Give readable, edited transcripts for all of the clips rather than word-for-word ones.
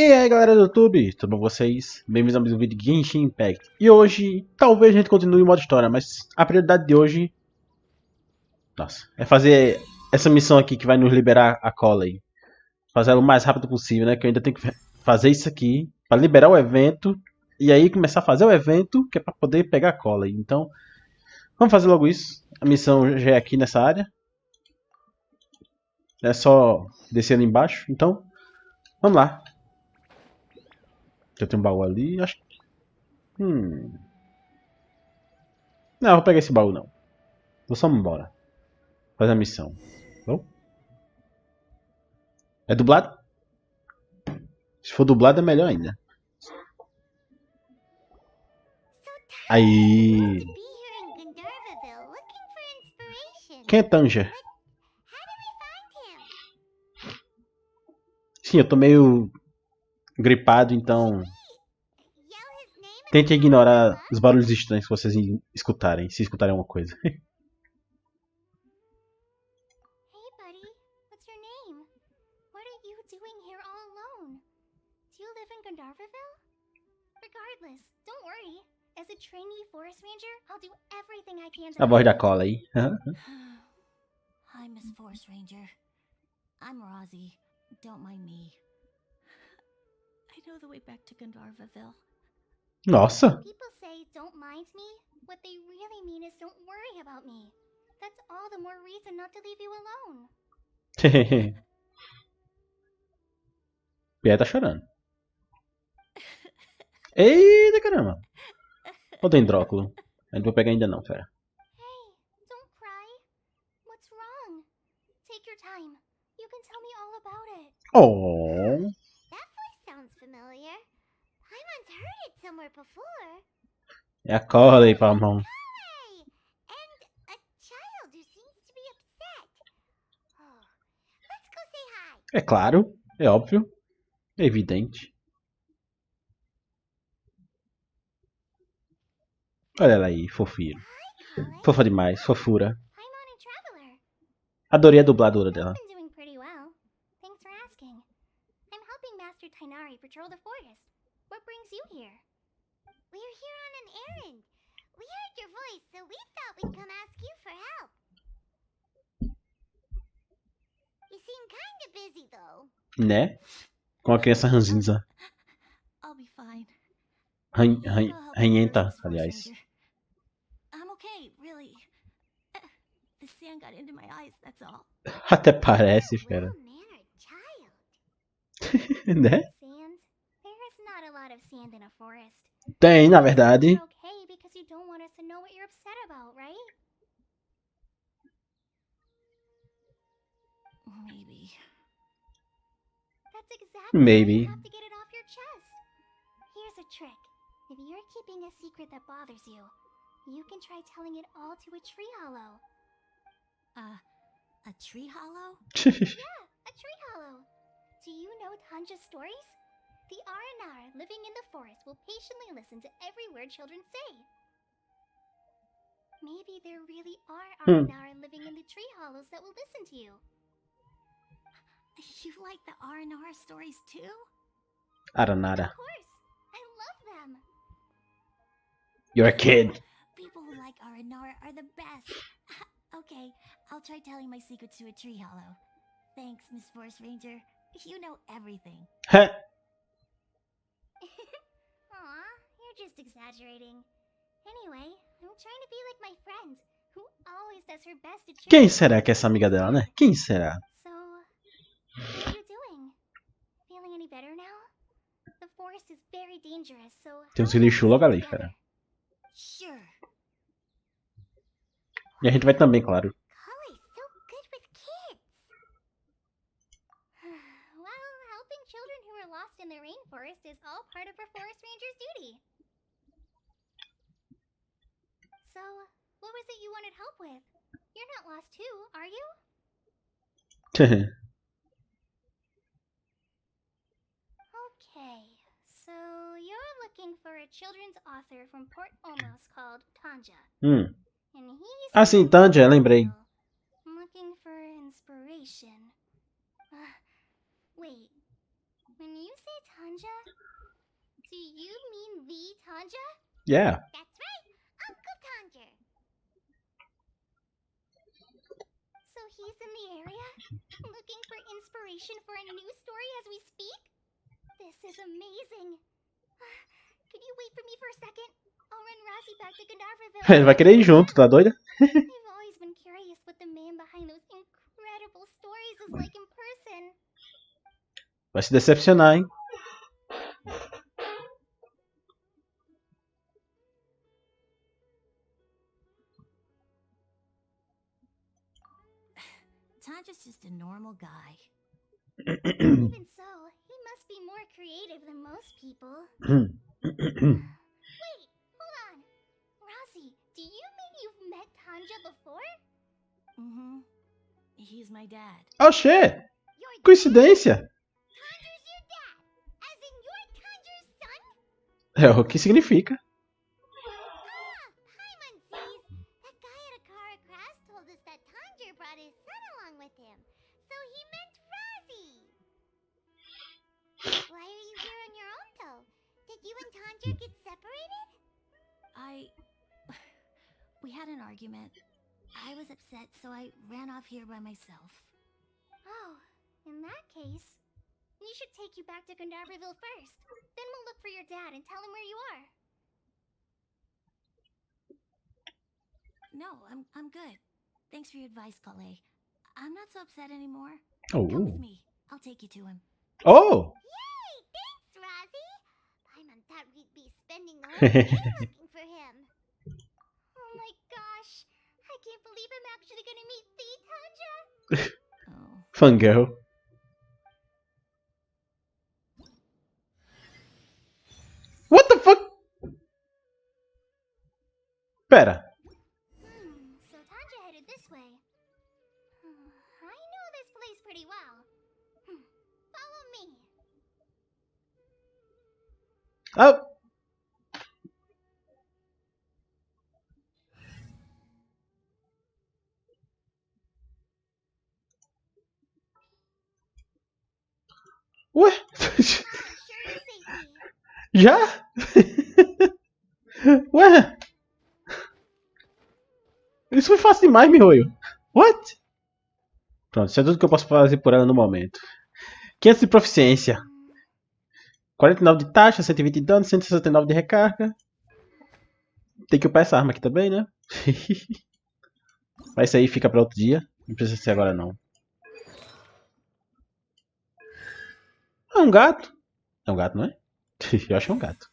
E aí galera do YouTube, tudo bom com vocês? Bem-vindos a mais um vídeo de Genshin Impact. E hoje, talvez a gente continue o modo história, mas a prioridade de hoje... é fazer essa missão aqui que vai nos liberar a Collei. Fazer ela o mais rápido possível, né? Que eu ainda tenho que fazer isso aqui para liberar o evento. E aí começar a fazer o evento, que é para poder pegar a Collei. Então, vamos fazer logo isso. A missão já é aqui nessa área. É só descer ali embaixo, então... Vamos lá. Já tem um baú ali, acho que... Não, vou pegar esse baú não. Vou só embora. Fazer a missão. Bom? É dublado? Se for dublado é melhor ainda. Aí... Quem é Tanger? Sim, eu tô meio gripado, então... Tente ignorar os barulhos estranhos que vocês escutarem, se escutarem alguma coisa. Hey buddy, what's your name? What are you doing here all alone? Do you live in Gandharvaville? Regardless, don't worry. As a trainee forest ranger, I'll do everything I can to... A voz da Collei. Hi, Miss Forest Ranger. I'm Rosie. Don't mind me. I know the way back to Gandharvaville. Nossa! People say don't mind me. What they really mean is don't worry about me. That's all the more reason not to leave you alone. Pia tá chorando. Eita caramba! Ou tem dróculo? Eu não vou pegar ainda não, fera. Hey, don't cry. What's wrong? Take your time. You can tell me all about it. Oh! That voice sounds familiar. I once heard it somewhere before. É a Collei, Palmão. Collei! And a child who seems to be upset. Oh, let's go say hi. É claro, é óbvio, é evidente. Olha ela aí, fofinha. Hi, Collei. Fofa demais, fofura. I'm on a traveler. Adorei a dubladora dela. I've been doing pretty well. Thanks for asking. I'm helping Master Tighnari patrol the forest. What brings you here? We're here on an errand. We heard your voice, so we thought we'd come ask you for help. You seem kinda busy, though. Né? Com a criança ranzinza. I'll be fine. Ranhenta, aliás. I'm okay, really. The sand got into my eyes, that's all. Até parece, fera. Well-mannered child. Né? Sand? There is not a lot of sand in a forest. Tem, na verdade. You're okay because you don't want us to know what you're upset about, right? Maybe. That's exactly Maybe. why you have to get it off your chest. Here's a trick. If you're keeping a secret that bothers you, you can try telling it all to a tree hollow. A tree hollow? Yeah, a tree hollow. Do you know Tanja's stories? The Aranar living in the forest will patiently listen to every word children say. Maybe there really are Aranar living in the tree hollows that will listen to you. You like the Aranar stories too? Aranara. Of course. I love them. You're a kid. People who like Aranar are the best. Okay, I'll try telling my secrets to a tree hollow. Thanks, Miss Forest Ranger. You know everything. Aw, you're just exaggerating. Anyway, I'm trying to be like my friend, who always does her best to Quem será que é essa amiga dela, né? Quem será? So, what are you doing? Feeling any better now? The forest is very dangerous, so... Tem uns lixo logo ali, fera. Sure. E a gente vai também, claro. Collei's so good with kids. Well, helping children who are lost in the rainforest is all part of a forest ranger's duty. So, what was it you wanted help with? You're not lost too, are you? Okay, so you're looking for a children's author from Port Omos called Tanja. And he's... Ah, sim, Tanja, lembrei. Looking for inspiration. Wait, when you say Tanja? Do you mean the Tanja? Yeah. That's right, Uncle Tanja. So he's in the area, looking for inspiration for a new story as we speak? This is amazing. Could you wait for me for a second? I'll run Razzie back to Gandharvaville. Ele vai querer ir junto, tá doida? I've always been curious what the man behind those incredible stories is like in person. Vai se decepcionar, hein? Tanja's just a normal guy. Even so, he must be more creative than most people. Wait, hold on. Razzie, do you mean you've met Tanja before? Mm-hmm. He's my dad. Oh, shit! Coincidência! Tanja's your dad? As in you're Tanja's son? É o que significa. Paimon sees. That guy at Akara Crash told us that Tanja brought his son along with him. So he meant Razzie. Why are you here on your own, though? Did you and Tanja get separated? We had an argument. I was upset, so I ran off here by myself. Oh, in that case, we should take you back to Gandharvaville first. Then we'll look for your dad and tell him where you are. No, I'm good. Thanks for your advice, Collei. I'm not so upset anymore. Oh. Come with me. I'll take you to him. Oh! Yay! Thanks, Razzie! Paimon thought we'd be spending the whole day looking for him. Oh my gosh! I can't believe I'm actually gonna meet the Tanja! Oh. Fun girl. What the fuck? Pera. So Tanja headed this way. I know this place pretty well. Follow me. Oh. Ué? Já? Ué? Isso foi fácil demais, Mihoyo. What? Pronto, isso é tudo que eu posso fazer por ela no momento. 500 de proficiência. 49 de taxa, 120 de dano, 169 de recarga. Tem que upar essa arma aqui também, né? Mas isso aí fica pra outro dia. Não precisa ser agora não. É um gato. É um gato, não é? Eu acho que é um gato.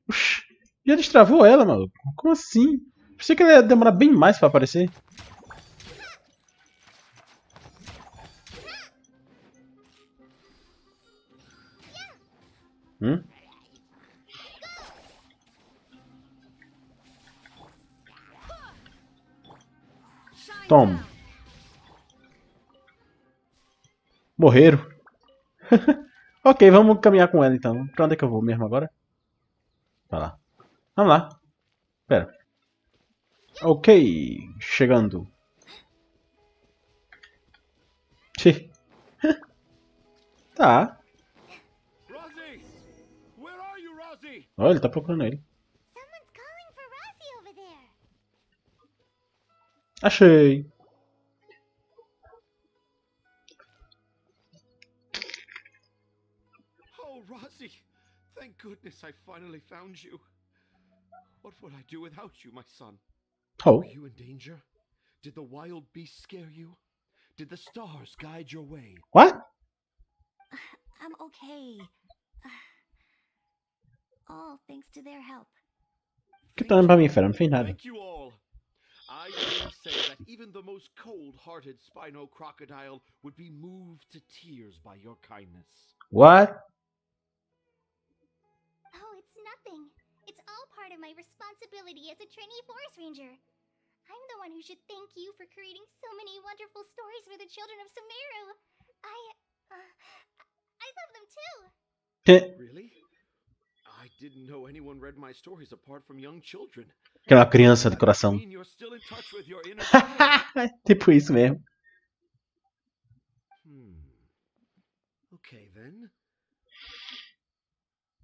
Oxi, já destravou ela, maluco. Como assim? Pensei que ela ia demorar bem mais pra aparecer. Toma. Morreram. Ok, vamos caminhar com ela então. Pra onde é que eu vou mesmo agora? Vai lá. Vamos lá. Pera. Ok. Chegando. Tchê. Tá. Olha, ele tá procurando ele. Achei. Oh, Razzie! Thank goodness I finally found you. What would I do without you, my son? Oh. Were you in danger? Did the wild beasts scare you? Did the stars guide your way? What? I'm okay. All thanks to their help. Que tá olhando pra mim, fera? Não fez nada. Thank you all. I dare say that even the most cold-hearted Spino crocodile would be moved to tears by your kindness. What? Oh, it's nothing. It's all part of my responsibility as a trainee forest ranger. I'm the one who should thank you for creating so many wonderful stories for the children of Sumeru. I love them too. Really? I didn't know anyone read my stories apart from young children. Aquela criança do coração. Tipo isso mesmo. Okay then.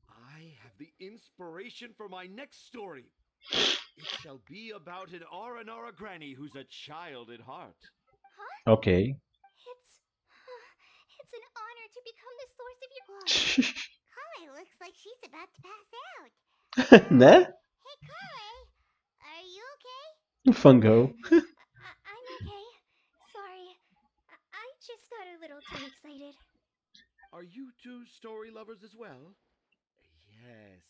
I have the inspiration for my next story. It shall be about an Aranara granny who's a child at heart. Huh? Ok. It's an honor to become the source of your Collei looks like she's about to pass out. Né? Hey Collei, are you okay? Fungo. I'm okay. Sorry. I just got a little too excited. Are you two story lovers as well?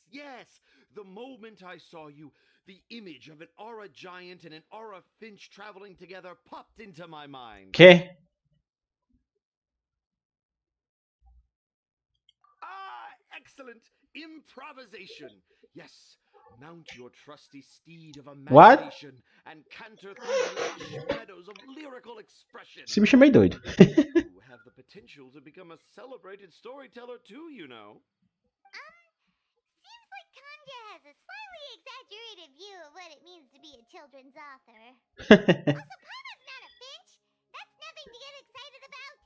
Yes. The moment I saw you, the image of an aura giant and an aura finch traveling together popped into my mind. Que? Excellent improvisation. Yes, mount your trusty steed of What? imagination and canter through the lush meadows of lyrical expression. Esse bicho é meio doido. You have the potential to become a celebrated storyteller too, you know. Seems like Tanja has a slightly exaggerated view of what it means to be a children's author. Also, Papa's not a finch. That's nothing to get excited about.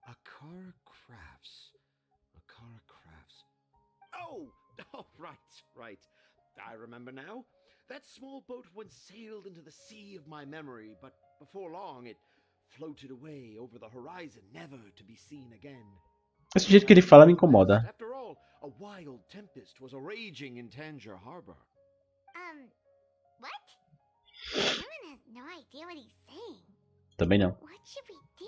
Akara Crafts. Oh, right. I remember now. That small boat once sailed into the sea of my memory, but before long it floated away over the horizon, never to be seen again. Esse jeito que ele fala me incomoda. After all, a wild tempest was raging in Tangier Harbor. What? Evan has no idea what he's saying. Também não. What should we do?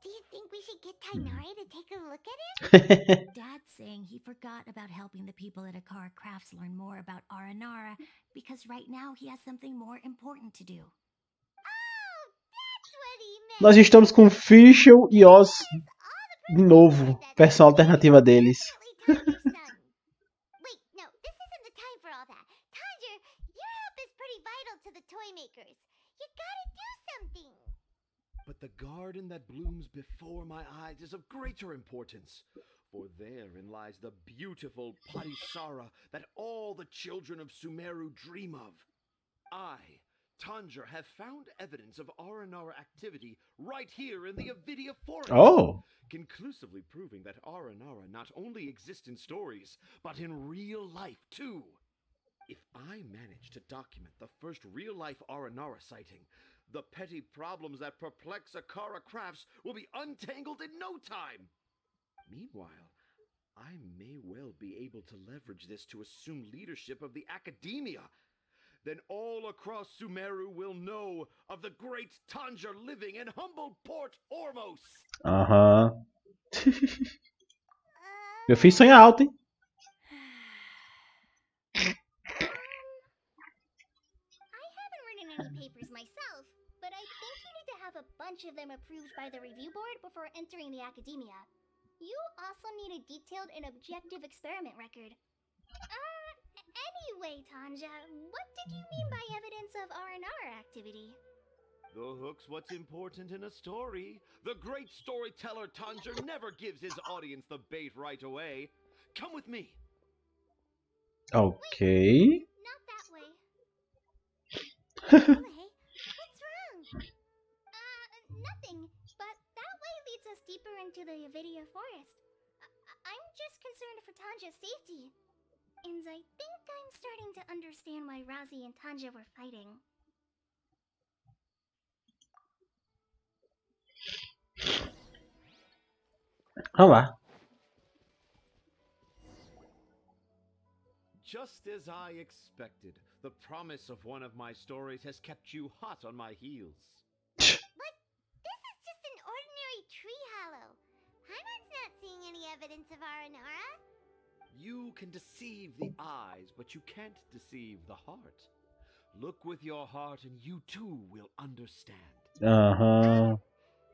Do you think we should get Tainari to take a look at him? Dad's saying he forgot about helping the people at Akara Crafts learn more about Aranara because right now he has something more important to do. Oh, that's what he meant. Nós estamos com Fischl e Oz de novo. Versão alternativa deles. Wait, no, this isn't the time for all that. Tanger, your help is pretty vital to the toy makers. You gotta do something. But the garden that blooms before my eyes is of greater importance, for therein lies the beautiful Parisara that all the children of Sumeru dream of. I, Tanger, have found evidence of Aranara activity right here in the Avidia forest, conclusively proving that Aranara not only exist in stories, but in real life too. If I manage to document the first real-life Aranara sighting, the petty problems that perplex Akara Crafts will be untangled in no time. Meanwhile, I may well be able to leverage this to assume leadership of the academia. Then all across Sumeru will know of the great Tanger living in humble Port Ormos. Aham. Meu filho sonha alto, hein? I haven't written any papers myself, but I think you need to have a bunch of them approved by the review board before entering the academia. You also need a detailed and objective experiment record. Anyway, Tanja, what did you mean by evidence of R&R activity? The hook's what's important in a story. The great storyteller Tanger never gives his audience the bait right away. Come with me. Ok. Not that way. Collei, what's wrong? Nothing, but that way leads us deeper into the Avidia forest. I'm just concerned for Tanja's safety. And I think I'm starting to understand why Razi and Tanja were fighting. Vamos lá. Just as I expected, the promise of one of my stories has kept you hot on my heels. But this is just an ordinary tree hollow. Haimon's not seeing any evidence of Aranara. You can deceive the eyes, but you can't deceive the heart. Look with your heart and you too will understand. Aham.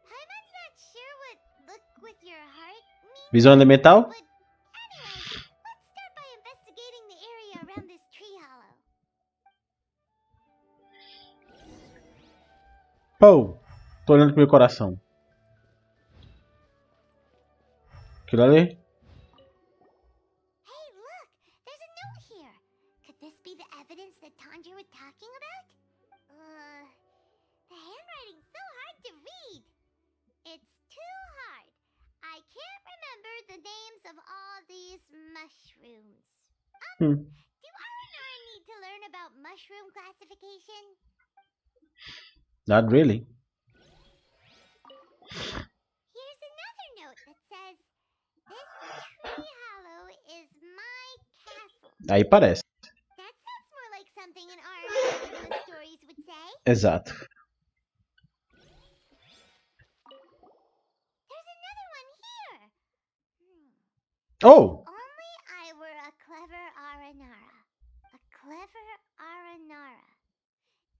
Haimon's not sure what look with your heart means. Visão elemental? But anyway, let's start by investigating the area around this tree hollow. Pô, tô olhando pro meu coração. Aquilo ali? Hey, look! There's a note here. Could this be the evidence that Tanja was talking about? Do Aranara need to learn about mushroom classification? Not really. Here's another note that says, "This tree hollow is my castle." Aí parece. That sounds more like something an Aranara stories would say. Exato. There's another one here. Oh! Only I were a clever Aranara. A clever Aranara.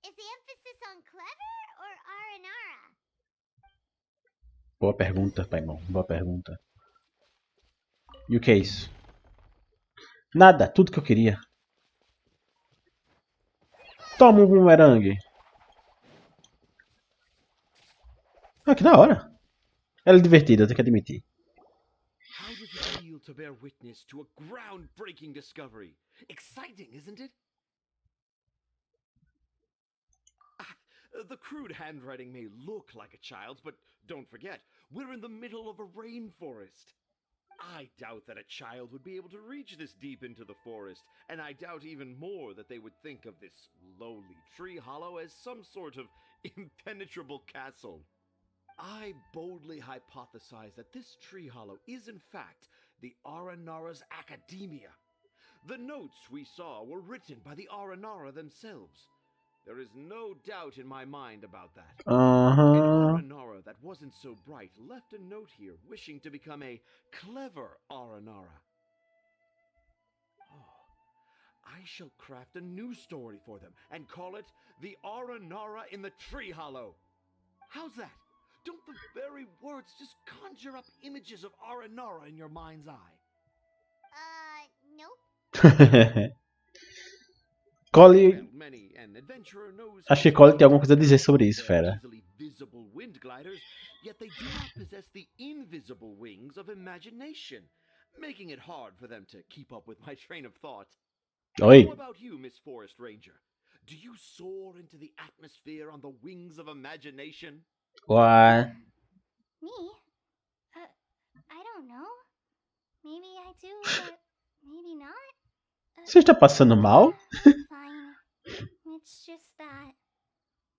Is the emphasis on clever or Aranara? Boa pergunta, Paimon. Boa pergunta. E o que é isso? Nada, tudo que eu queria. Toma um bumerangue. Ah, que da hora. Ela é divertida, eu tenho que admitir. How does it feel to bear witness to a groundbreaking discovery? Exciting, isn't it? The crude handwriting may look like a child's, but don't forget, we're in the middle of a rainforest. I doubt that a child would be able to reach this deep into the forest, and I doubt even more that they would think of this lowly tree hollow as some sort of impenetrable castle. I boldly hypothesize that this tree hollow is in fact the Aranara's academia. The notes we saw were written by the Aranara themselves. There is no doubt in my mind about that. An Aranara that wasn't so bright left a note here wishing to become a clever Aranara. Oh, I shall craft a new story for them and call it The Aranara in the Tree Hollow. How's that? Don't the very words just conjure up images of Aranara in your mind's eye? Nope. Collei. Well, many an adventurer knows Acho que Collei tem alguma coisa a dizer sobre isso, fera. easily visible wind gliders, yet they do not possess the invisible wings of imagination, making it hard for them to keep up with my train of thought. Oi. How about you, Miss Forest Ranger? Do you soar into the atmosphere on the wings of imagination? What? Me? I don't know. Maybe I do, but maybe not. Você está passando mal? Fine. It's just that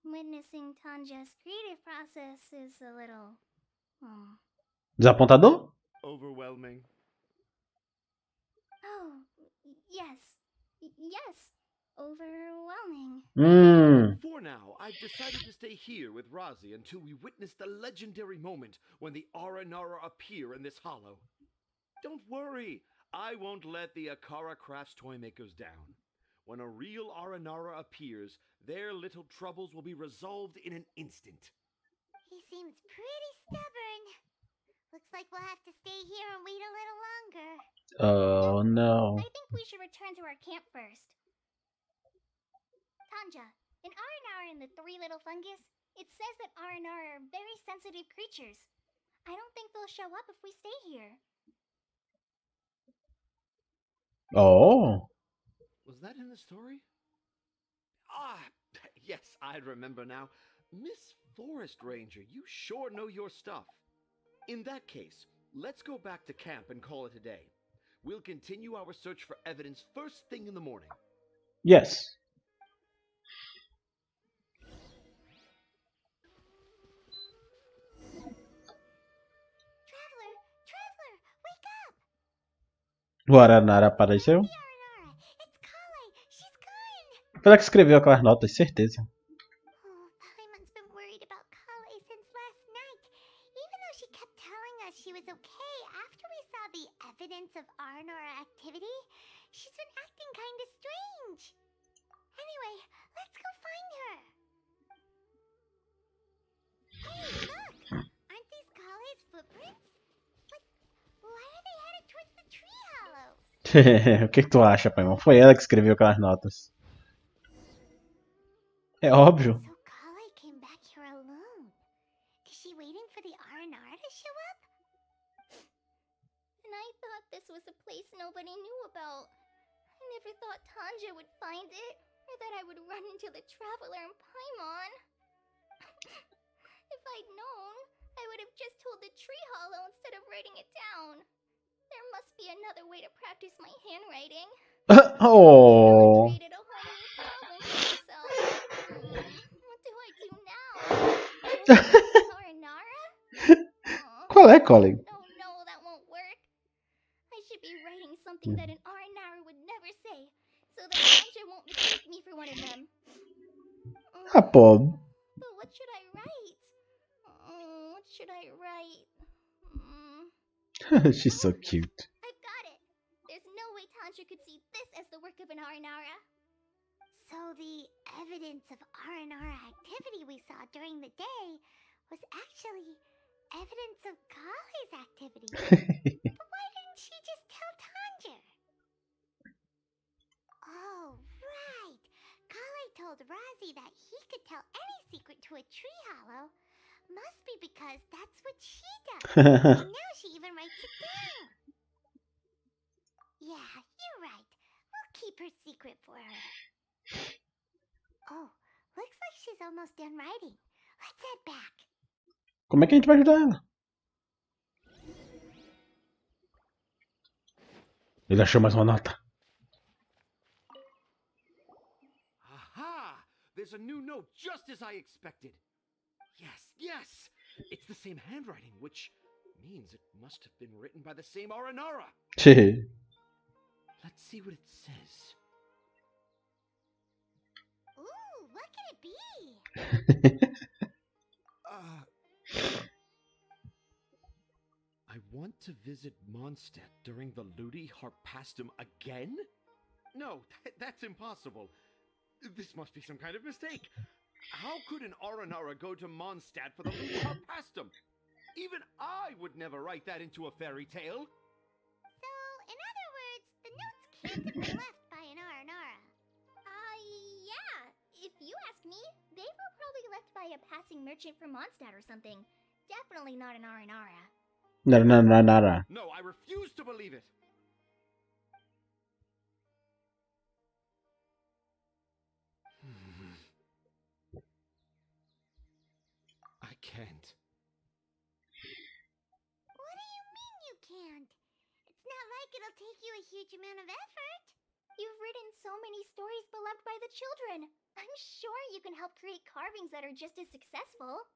witnessing Tanja's creative process is a little... Desapontador? Overwhelming. Oh, yes. Yes. Overwhelming. For now, I've decided to stay here with Razi until we witness the legendary moment when the Aranara appear in this hollow. Don't worry, I won't let the Akara Crafts toymakers down. When a real Aranara appears, their little troubles will be resolved in an instant. He seems pretty stubborn. Looks like we'll have to stay here and wait a little longer. Oh no. I think we should return to our camp first. Tanja, in Aranara and the Three Little Fungus, it says that Aranara are very sensitive creatures. I don't think they'll show up if we stay here. Oh. Was that in the story? Ah, yes, I remember now. Miss Forest Ranger, you sure know your stuff. In that case, let's go back to camp and call it a day. We'll continue our search for evidence first thing in the morning. Yes. Traveler, wake up! O Aranara apareceu? Aranara, it's Collei. She's gone. Foi ela que escreveu aquelas notas, certeza. Oh, Paimon's been worried about Collei since last night. Even though she kept telling us she was okay after we saw the evidence of Aranara activity, she's been acting kind of strange. Anyway, let's go find her. Hey, look! Aren't these Collei's footprints? But why are they headed towards the tree hollow? O que tu acha, Paimon? Foi ela que escreveu aquelas notas. É óbvio. So Collei came back here alone. Is she waiting for the Aranara to show up? And I thought this was a place nobody knew about. I never thought Tanja would find it, or that I would run into the Traveler and Paimon. If I'd known, I would have just told the tree hollow instead of writing it down. There must be another way to practice my handwriting. Oh. Created a whole new problem for myself. What do I do now? Do I ask Harinara? Qual é, Collei? No, that won't work. I should be writing something that an Harinara would never say, so that Tanja won't mistake me for one of them. Ah, pô. But what should I write? What should I write? She's so cute. I've got it. There's no way Tanja could see this as the work of an Harinara. So the evidence of Aranara activity we saw during the day was actually evidence of Collei's activity. But why didn't she just tell Tanja? Oh, right. Collei told Rozzy that he could tell any secret to a tree hollow. Must be because that's what she does. And now she even writes it down. Yeah, you're right. We'll keep her secret for her. Oh, looks like she's almost done writing. Let's head back. Como é que a gente vai ajudar ela? Ele achou mais uma nota. Aha! There's a new note just as I expected. Yes! It's the same handwriting, which means it must have been written by the same Aranara. Let's see what it says. Ooh, what can it be? I want to visit Mondstadt during the Ludi Harpastum again? No, that's impossible. This must be some kind of mistake. How could an Aranara go to Mondstadt for the Ludi Harpastum? Even I would never write that into a fairy tale. So, in other words, the notes can't have been left by an Aranara. Yeah. If you ask me, they were probably left by a passing merchant from Mondstadt or something. Definitely not an Aranara. Nara. No, I refuse to believe it. I can't. What do you mean you can't? It's not like it'll take you a huge amount of effort. You've written so many stories beloved by the children. I'm sure you can help create carvings that are just as successful.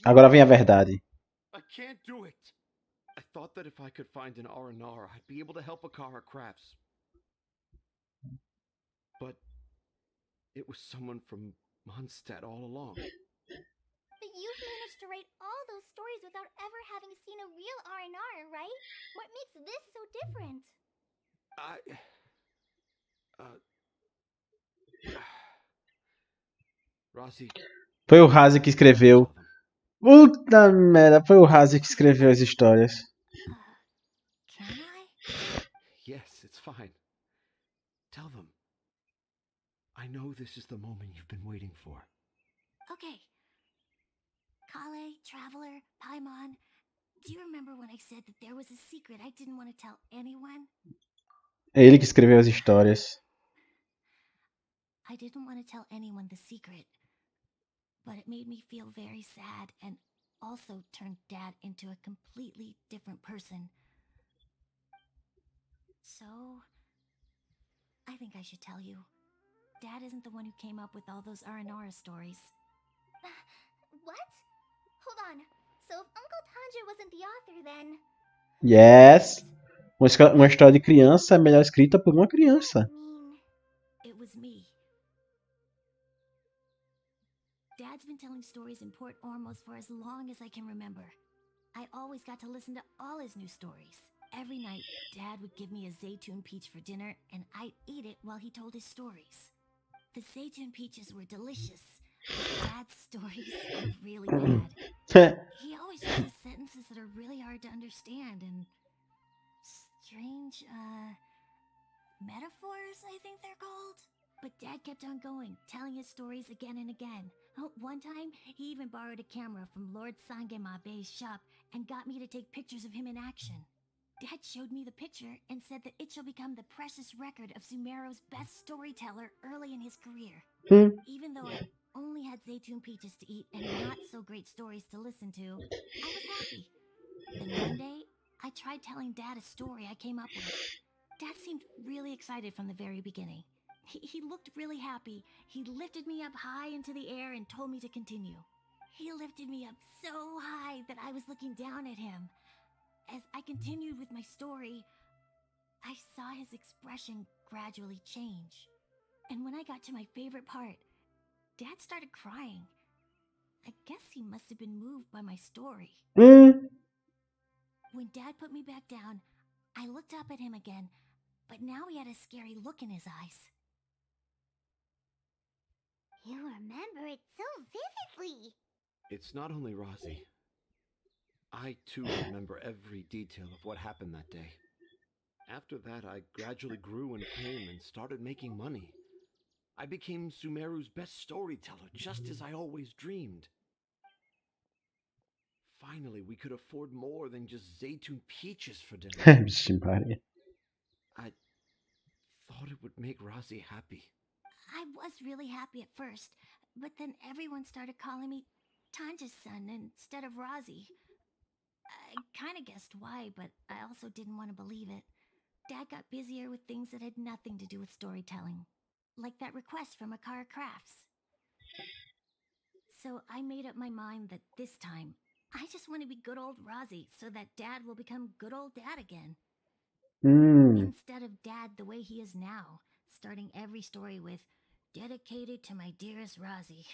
Agora vem a verdade. I can't do it. I thought that if I could find an Aranara, I'd be able to help Akara Crafts. But it was someone from Mondstadt all along. But you've managed to write all those stories without ever having seen a real Aranara, right? What makes this so different? Rossi. Foi o Razi que escreveu. Puta merda, foi o Razi que escreveu as histórias. Can I? Yes, it's fine. Tell them. I know this is the moment you've been waiting for. Okay. Collei, Traveler, Paimon, do you remember when I said that there was a secret I didn't want to tell anyone? É ele que escreveu as histórias. I didn't want to tell anyone the secret, but it made me feel very sad and also turned Dad into a completely different person. So, I think I should tell you. Dad isn't the one who came up with all those Aranara stories. What? Hold on. So if Uncle Tanja wasn't the author, then... Yes. Uma história de criança é melhor escrita por uma criança. It was me. Dad's been telling stories in Port Ormos for as long as I can remember. I always got to listen to all his new stories. Every night, Dad would give me a Zaytun peach for dinner, and I'd eat it while he told his stories. The Zaytun peaches were delicious, but Dad's stories were really bad. He always uses sentences that are really hard to understand, and strange, metaphors, I think they're called. But Dad kept on going, telling his stories again and again. One time, he even borrowed a camera from Lord Sangemabe's shop and got me to take pictures of him in action. Dad showed me the picture and said that it shall become the precious record of Sumeru's best storyteller early in his career. Even though I only had Zaytun peaches to eat and not so great stories to listen to, I was happy. Then one day, I tried telling Dad a story I came up with. Dad seemed really excited from the very beginning. He looked really happy. He lifted me up high into the air and told me to continue. He lifted me up so high that I was looking down at him. As I continued with my story, I saw his expression gradually change. And when I got to my favorite part, Dad started crying. I guess he must have been moved by my story. When Dad put me back down, I looked up at him again, but now he had a scary look in his eyes. You remember it so vividly. It's not only Rosie. I too remember every detail of what happened that day. After that, I gradually grew in fame and started making money. I became Sumeru's best storyteller, just as I always dreamed. Finally, we could afford more than just zeytun peaches for dinner. Simpática. I thought it would make Rosie happy. I was really happy at first, but then everyone started calling me Tanja's son instead of Rosie. I kind of guessed why, but I also didn't want to believe it. Dad got busier with things that had nothing to do with storytelling, like that request from Akara Crafts. So I made up my mind that this time, I just want to be good old Rosie so that Dad will become good old Dad again. Instead of Dad the way he is now, starting every story with, dedicated to my dearest Rosie.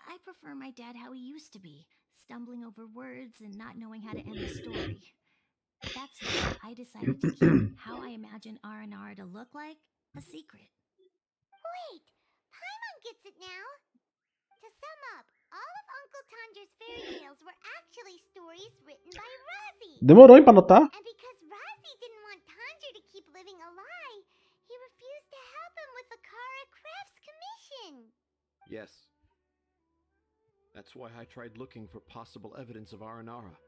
I prefer my dad how he used to be, stumbling over words and not knowing how to end the story. That's why I decided to keep how I imagine R&R to look like a secret. Wait, Paimon gets it now. To sum up, all of Uncle Tanja's fairy tales were actually stories written by Rosie. Demorou, hein, pra anotar? And because Rosie didn't want Tanja to keep living a lie, he refused to help him with the Akara Crafts commission. Yes. That's why I tried looking for possible evidence of Aranara.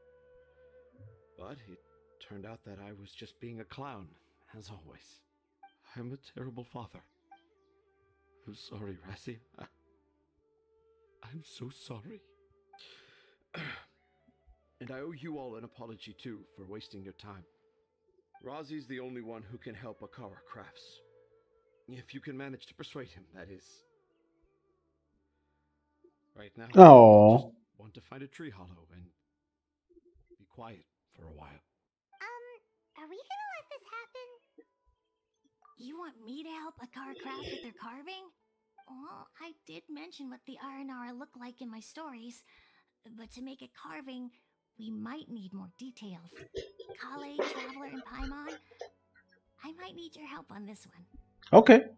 But it turned out that I was just being a clown, as always. I'm a terrible father. I'm sorry, Rosie. I'm so sorry. And I owe you all an apology, too, for wasting your time. Rosie's the only one who can help Akara Crafts. If you can manage to persuade him, that is. Right now, I just want to find a tree hollow and be quiet for a while. Are we gonna let this happen? You want me to help Akara Crafts with their carving? Well, I did mention what the Aranara look like in my stories, but to make a carving, we might need more details. Collei, Traveler, and Paimon, I might need your help on this one. Ok.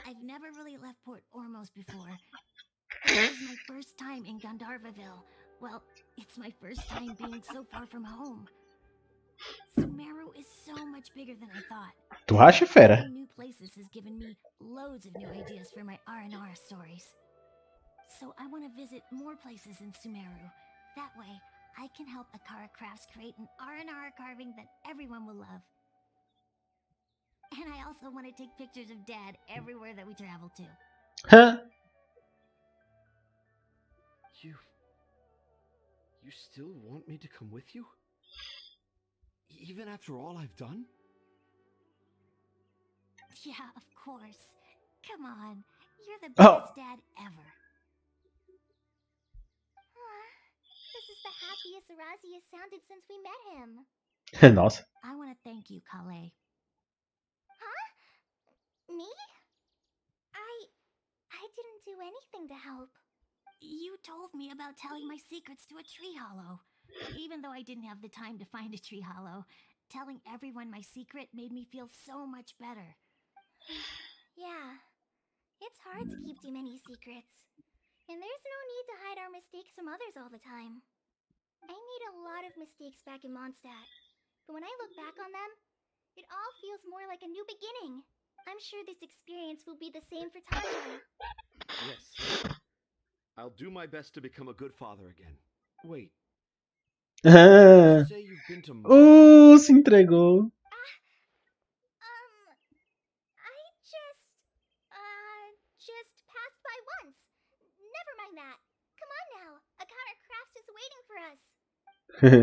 I've never really left Port Ormos before. This is my first time in Gandharvaville. Well, it's my first time being so far from home. Sumeru is so much bigger than I thought. Tu acha, fera? Seeing new places has given me loads of new ideas for my R&R stories. So I want to visit more places in Sumeru. That way, I can help Akara Crafts create an R&R carving that everyone will love. And I also want to take pictures of Dad everywhere that we travel to. Huh? You still want me to come with you? Even after all I've done? Yeah, of course. Come on. You're the best dad ever. This is the happiest Rosie has sounded since we met him. Nossa. I want to thank you, Collei. Huh? Me? I didn't do anything to help. You told me about telling my secrets to a tree hollow. Even though I didn't have the time to find a tree hollow, telling everyone my secret made me feel so much better. Yeah. It's hard to keep too many secrets. And there's no need to hide our mistakes from others all the time. I made a lot of mistakes back in Mondstadt. But when I look back on them, it all feels more like a new beginning. I'm sure this experience will be the same for Tanja. Yes. I'll do my best to become a good father again. Wait. Ah. Say you've been to Mondstadt? Se entregou. I just passed by once. Never mind that. Come on now. Akara Crafts is waiting for us. Let's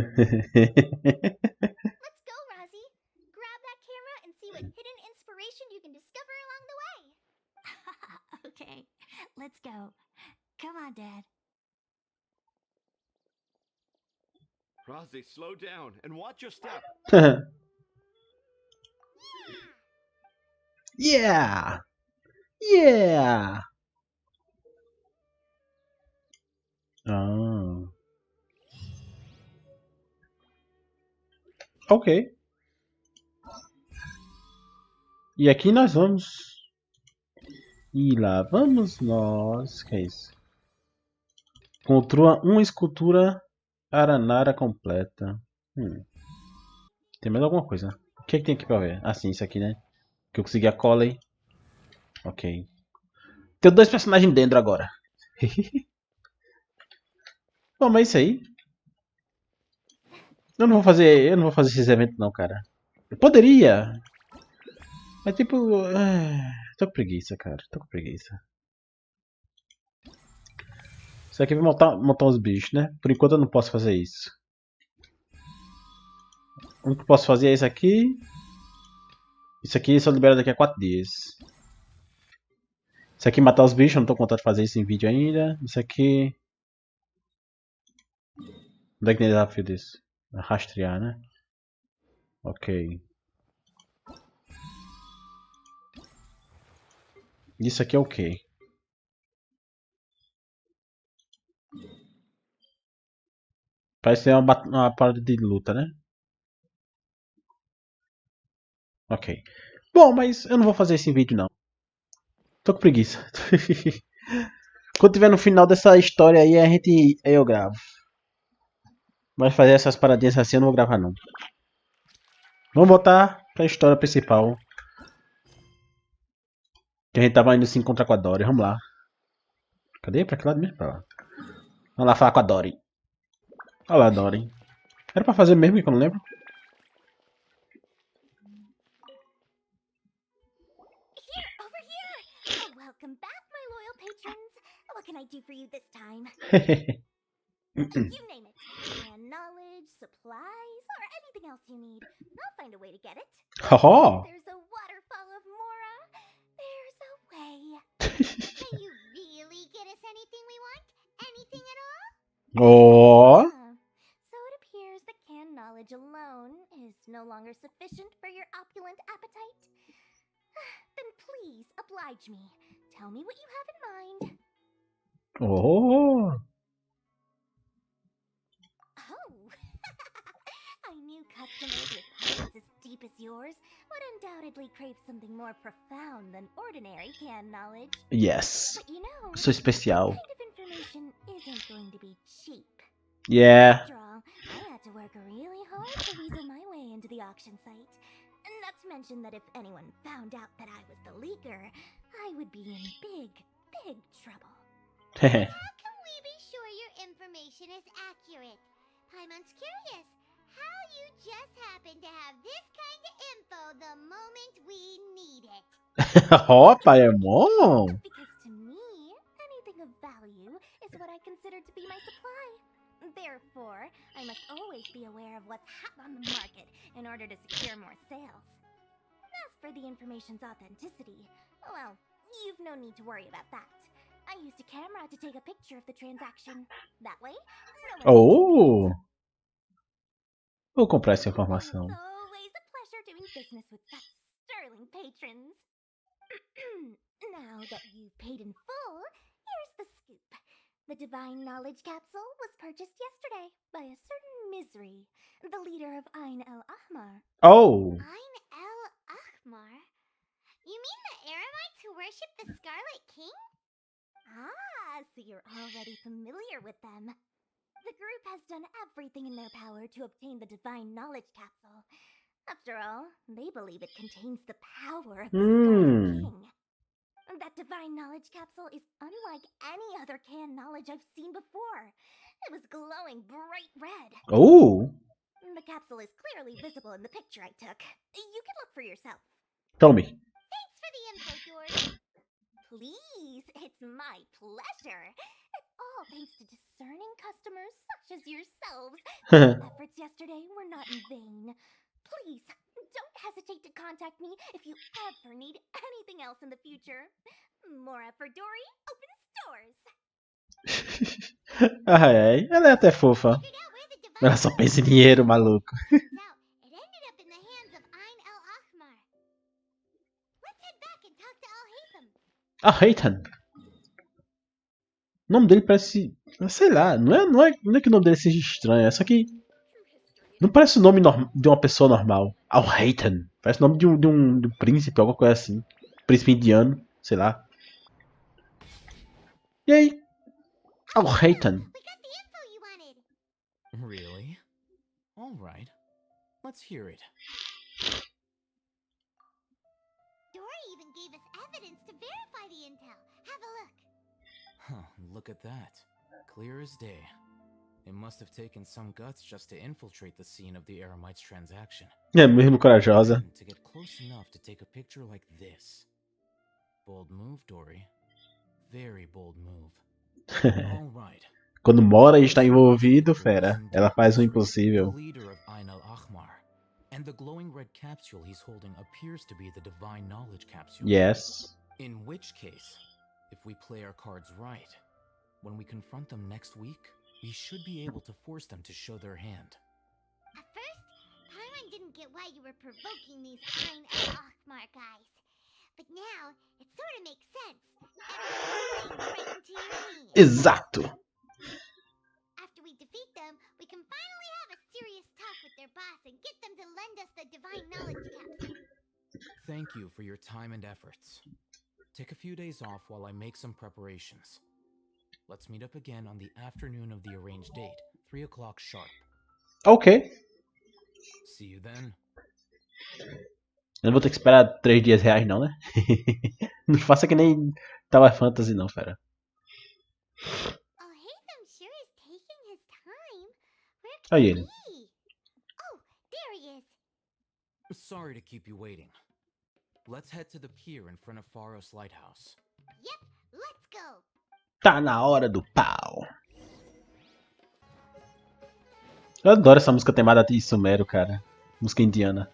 go, Rosie. Grab that camera and see what hidden inspiration you can discover along the way. Okay, let's go. Come on, Dad. Rosie, slow down and watch your step. Yeah! Yeah! Ah. Ok. E aqui nós vamos. E lá vamos nós. Que é isso? Construa uma escultura aranara completa. Tem mais alguma coisa? O que é que tem aqui pra ver? Ah, sim, isso aqui, né? Que eu consegui a Collei. Ok. Tem dois personagens dentro agora. Bom, mas é isso aí. Eu não vou fazer esses eventos não, cara. Eu poderia. Mas tipo. Tô com preguiça, cara. Tô com preguiça. Isso aqui vai montar uns bichos, né? Por enquanto eu não posso fazer isso. O único que eu posso fazer é isso aqui. Isso aqui só libera daqui a 4 dias. Isso aqui matar os bichos, eu não tô com vontade de fazer isso em vídeo ainda. Isso aqui. Onde é que tem desafio desse? Rastrear, né? Ok. Isso aqui é o quê? Parece ser uma parada de luta, né? Ok. Bom, mas eu não vou fazer esse vídeo não. Tô com preguiça. Quando tiver no final dessa história aí, aí eu gravo. Mas fazer essas paradinhas assim eu não vou gravar não. Vamos voltar pra história principal. Que a gente tava indo se encontrar com a Dory. Vamos lá. Cadê? Pra que lado mesmo? Pra lá. Vamos lá falar com a Dory. Olha lá, Dory. Era pra fazer mesmo, que eu não lembro. Here, over here! Oh, welcome back, my loyal patrons. What can I do for you this time? You name it. Knowledge, supplies, or anything else you need. I'll find a way to get it. Haha. There's a waterfall of Mora. There's a way. Can you really get us anything we want? Anything at all? Oh. So it appears that canned knowledge alone is no longer sufficient for your opulent appetite. Then please oblige me. Tell me what you have in mind. Oh. Oh, I knew customers with pockets as deep as yours would undoubtedly crave something more profound than ordinary canned knowledge. Yes. But you know, Sou especial. that kind of information isn't going to be cheap. Yeah. After all, I had to work really hard to weasel my way into the auction site. Not to mention that if anyone found out that I was the leaker, I would be in big, big trouble. How can we be sure your information is accurate? Paimon's curious how you just happen to have this kind of info the moment we need it. Oh, Paimon. Because to me, anything of value is what I consider to be my supply. Therefore, I must always be aware of what's hot on the market in order to secure more sales. As for the information's authenticity, well, you've no need to worry about that. I used a camera to take a picture of the transaction. That way, no one Oh. Vou comprar essa informação. It's always a pleasure doing business with such sterling patrons. Now that you've paid in full, here's the scoop. The Divine Knowledge Capsule was purchased yesterday by a certain Misery, the leader of Ain El Ahmar. Oh. Ain El Ahmar? You mean the Aramites who worship the Scarlet King? Ah, so you're already familiar with them. The group has done everything in their power to obtain the Divine Knowledge Capsule. After all, they believe it contains the power of the Scarlet King. That Divine Knowledge Capsule is unlike any other canned knowledge I've seen before. It was glowing bright red. Oh. The capsule is clearly visible in the picture I took. You can look for yourself. Tell me. Thanks for the info, George. Please, it's my pleasure. It's all thanks to discerning customers such as yourselves. Your efforts yesterday were not in vain. Please, don't hesitate to contact me if you ever need anything else in the future. Mora for Dory opens doors. Ai, ai, ela é até fofa. Figured out where the divine Ela só pensa em dinheiro, maluco. Turns out, it ended up in the hands of Ein el Ahmar. Let's head back and talk to Haitham. Haitham. O nome dele parece... Sei lá, não é que o nome dele seja estranho, é só que... Não parece o nome de uma pessoa normal. Haitham. Parece o nome de um príncipe, alguma coisa assim. Príncipe indiano, sei lá. E aí? Haitham. We got the info you wanted. Really? All right. Let's hear it. Dory even gave us evidence to verify the intel. Have a look. Huh, look at that. Clear as day. It must have taken some guts just to infiltrate the scene of the Eremites transaction. É mesmo corajosa. And to get close enough to take a picture like this. Bold move, Dory. Very bold move. All right. Quando Mora está envolvido, fera, ela faz o impossível. The leader of Ein el Ahmar, and the glowing red capsule he's holding appears to be the divine knowledge capsule. Yes. In which case, if we play our cards right, when we confront them next week, we should be able to force them to show their hand. At first, Paimon didn't get why you were provoking these Ein el Ahmar guys. But now, it sort of makes sense. Everyone's playing right into your hands. Exato. After we defeat them, we can finally have a serious talk with their boss and get them to lend us the divine knowledge capsule. Thank you for your time and efforts. Take a few days off while I make some preparations. Let's meet up again on the afternoon of the arranged date, 3 o'clock sharp. Ok. See you then. Eu não vou ter que esperar 3 dias reais não, né? Não faça que nem Tower Fantasy não, fera. Oh, Haitham sure is taking his time. Where Aí can ele. he be? Oh, there he is. Sorry to keep you waiting. Let's head to the pier in front of Faros Lighthouse. Yep, let's go. Tá na hora do pau. Eu adoro essa música temada de Sumero, cara. Música indiana.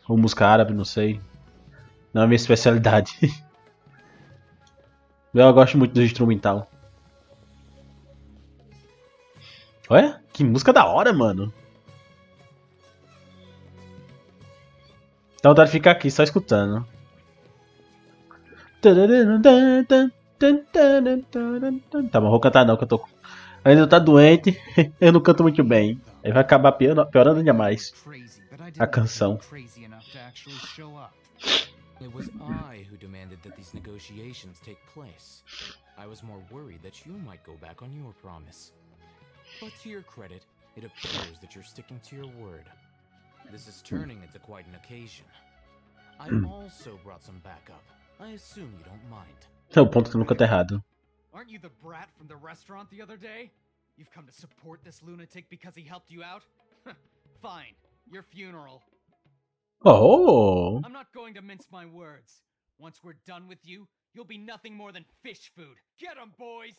Ou música árabe, não sei. Não é a minha especialidade. Eu gosto muito do instrumental. Olha, que música da hora, mano. Dá vontade de ficar aqui só escutando. Tá bom, vou cantar não, que eu tô... Ainda tá doente, eu não canto muito bem. Aí vai acabar piorando ainda mais a canção. It was I who demanded that these negotiations take place. I was more worried that you might go back on your promise. But to your credit, it appears that you're sticking to your word. This is turning into quite an occasion. I also brought some backup. I assume you don't mind. É o ponto que eu nunca tá errado. Aren't you the brat from the restaurant the other day? You've come to support this lunatic because he helped you out? Fine, your funeral. Oh! I'm not going to mince my words. Once we're done with you, you'll be nothing more than fish food. Get 'em, boys!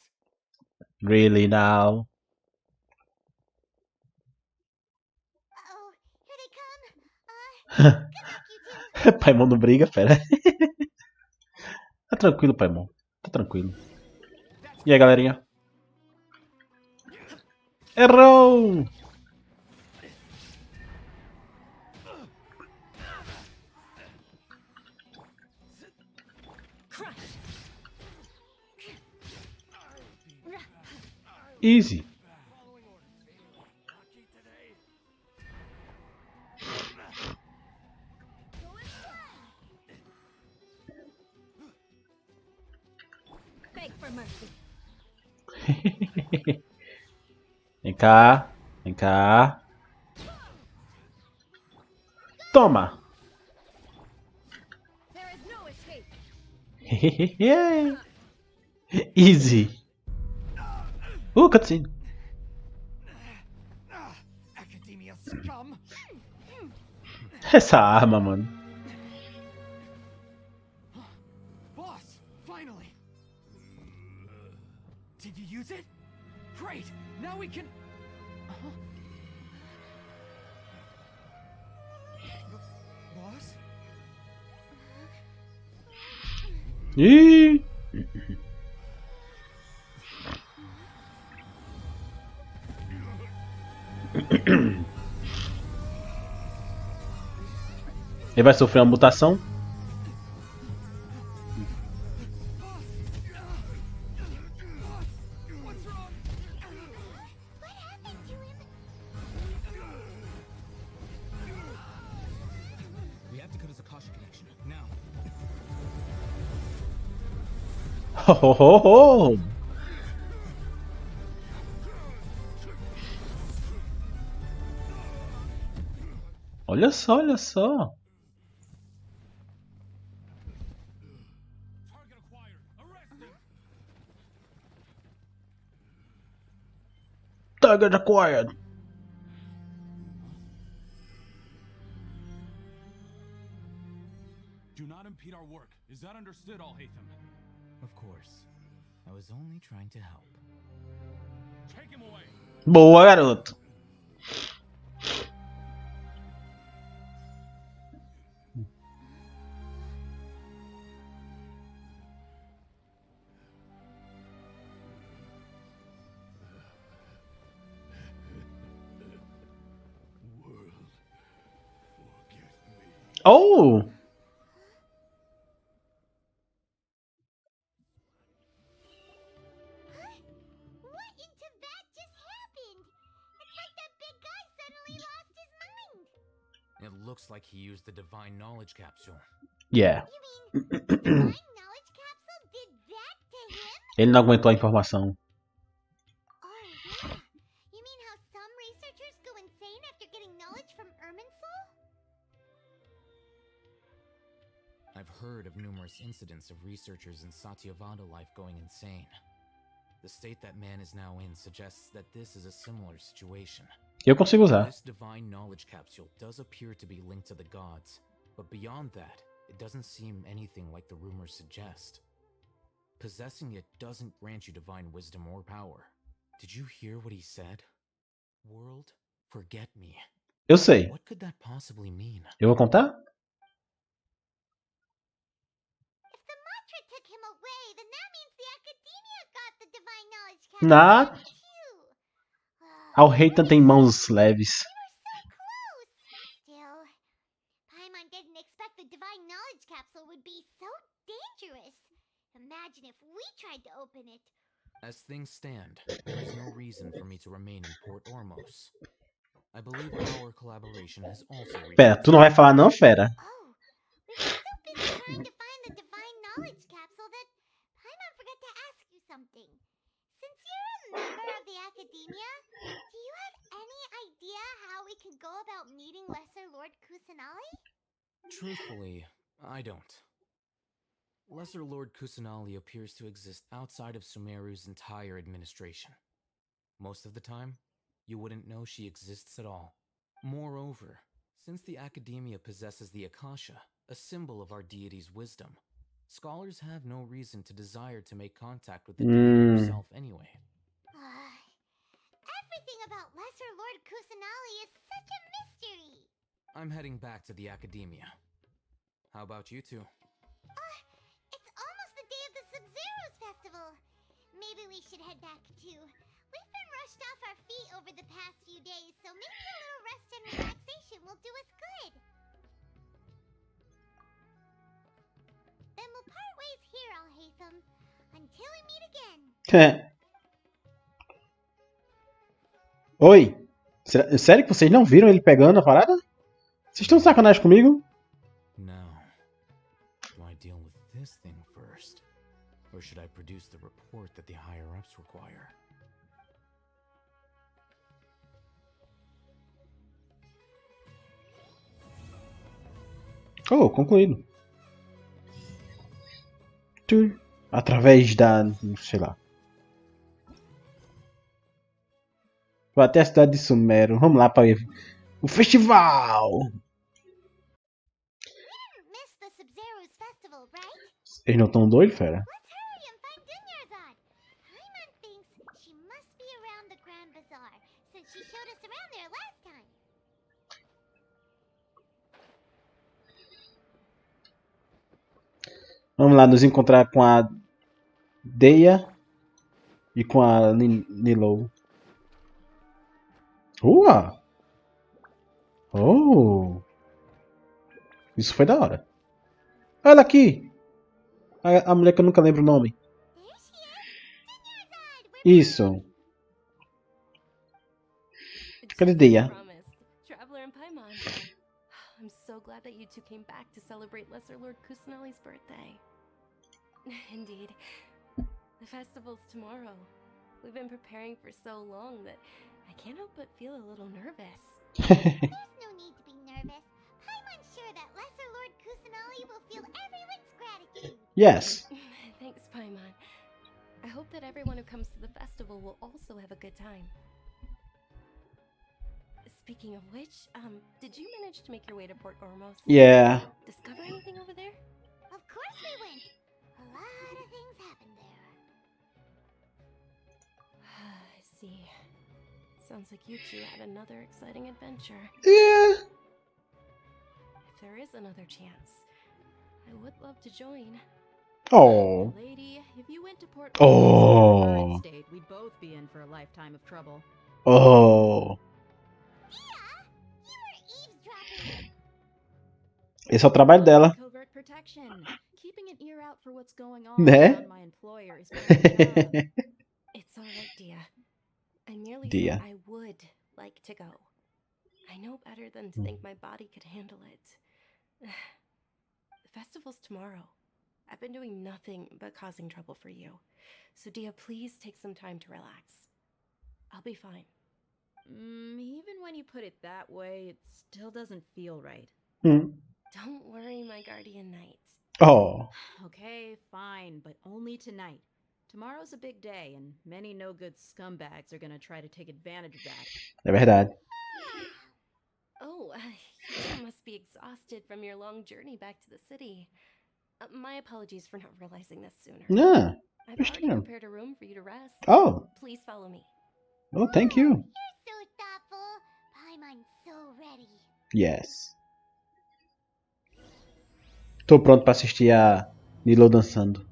Really now? Uh-oh, here they come. Good luck, you two. Paimon não briga, pera. Tá tranquilo, Paimon. Tá tranquilo. E aí, galerinha? Errou! Easy. Beg for mercy. Vem cá. Vem cá. Toma. There is no escape. Easy. Cutscene. Academia scum! Essa arma, mano. Boss, finally! Now we can... Boss? Ih! Ele vai sofrer uma mutação. We have to cut his Akasha connection now. Ho, ho, ho, ho. Olha só, olha só. Target acquired. Arrest him. Target acquired. Do not impede our work. Is that understood, all Haitham? Of course. I was only trying to help. Take him away. Boa, garoto. Oh! What into that just happened? It's like that big guy suddenly lost his mind. It looks like he used the divine knowledge capsule. Yeah. You mean the divine knowledge capsule did that to him? Ele não aguentou a informação. Oh, yeah. You mean how some researchers go insane after getting knowledge from Irminsul? I've heard of numerous incidents of researchers in Satyavada life going insane. The state that man is now in suggests that this is a similar situation. Eu consigo usar. This divine knowledge capsule does appear to be linked to the gods, but beyond that, it doesn't seem anything like the rumors suggest. Possessing it doesn't grant you divine wisdom or power. Did you hear what he said? World, forget me. Eu sei. What could that possibly mean? Eu vou contar? If the mantra took him away, then that means the academia got the divine knowledge capsule Nah. too. Ao Haitham tem mãos leves. We were so close. Still, Paimon didn't expect the divine knowledge capsule would be so dangerous. Imagine if we tried to open it. As things stand, there is no reason for me to remain in Port Ormos. I believe our collaboration has also reached... Pera, tu não vai falar não, fera? Oh, we were so busy trying to find the divine knowledge capsule that Paimon forgot to ask you something. Since you're a member of the academia, do you have any idea how we can go about meeting Lesser Lord Kusanali? Truthfully, I don't. Lesser Lord Kusanali appears to exist outside of Sumeru's entire administration. Most of the time, you wouldn't know she exists at all. Moreover, since the academia possesses the Akasha, a symbol of our deity's wisdom, scholars have no reason to desire to make contact with the deity herself anyway. Everything about Lesser Lord Kusanali is such a mystery. I'm heading back to the academia. How about you two? It's almost the day of the Sub-Zero's festival. Maybe we should head back too. We've been rushed off our feet over the past few days, so maybe a little rest and relaxation will do us good. Then we'll part ways here, Haitham, until we meet again. Oi. Sério que vocês não viram ele pegando a parada? Vocês estão sacanagem comigo? Now, do I deal with this thing first? Or should I produce the report that the higher-ups require? Oh, concluído. Através da... sei lá. Vou até a cidade de Sumero. Vamos lá para o festival. We didn't miss the Sub-Zero's festival, right? Eles não estão doidos, fera? Let's hurry and find Dunyarzad. Paimon thinks she must be around the Grand are, since she showed us around there last time. Vamos lá nos encontrar com a Deia e com a Nilo. Oh! Isso foi da hora. Olha aqui! A mulher que eu nunca lembro o nome. There she is! Dunyarzad! We're Isso. Cadê Deia? Traveler and Paimon. I'm so glad that you two came back to celebrate Lesser Lord Kusanali's birthday. Indeed. The festival's tomorrow. We've been preparing for so long that I can't help but feel a little nervous. There's no need to be nervous. Paimon's sure that Lesser Lord Kusanali will feel everyone's gratitude. Yes. Thanks, Paimon. I hope that everyone who comes to the festival will also have a good time. Speaking of which, did you manage to make your way to Port Ormos? Yeah. Discover anything over there? Of course we went. A lot of things happened there. I see. Sounds like you two had another exciting adventure. Yeah. If there is another chance, I would love to join. Oh. Lady, if you went to Port Oh. in our current state, we'd both be in for a lifetime of trouble. Oh. You were eavesdropping. Esse é o trabalho dela. Covert protection. Keeping an ear out for what's going on Né? around my employer is part of the job. It's alright, Dia. I merely Dia. said I would like to go. I know better than to think my body could handle it. The festival's tomorrow. I've been doing nothing but causing trouble for you. So Dia, please take some time to relax. I'll be fine. Even when you put it that way, it still doesn't feel right. Don't worry, my guardian knight. Oh. Okay, fine, but only tonight. Tomorrow's a big day, and many no-good scumbags are gonna try to take advantage of that. É verdade. Oh, you must be exhausted from your long journey back to the city. My apologies for not realizing this sooner. Ah. I've already Besteira. prepared a room for you to rest. Oh. Please follow me. Oh, thank you. You're so thoughtful. Paimon's so ready. Yes. Tô pronto pra assistir a Nilo dançando.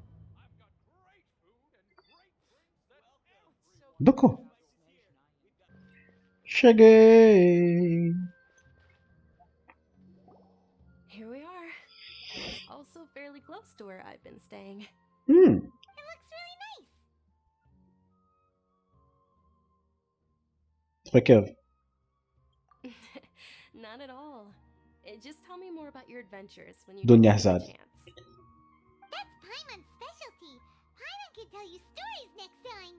Duco. Cheguei. Here we are. It's also fairly close to where I've been staying. It looks really nice. Foi que houve? Not at all. Just tell me more about your adventures when you Dunyarzad. get a chance. That's Paimon's specialty. Paimon can tell you stories next time.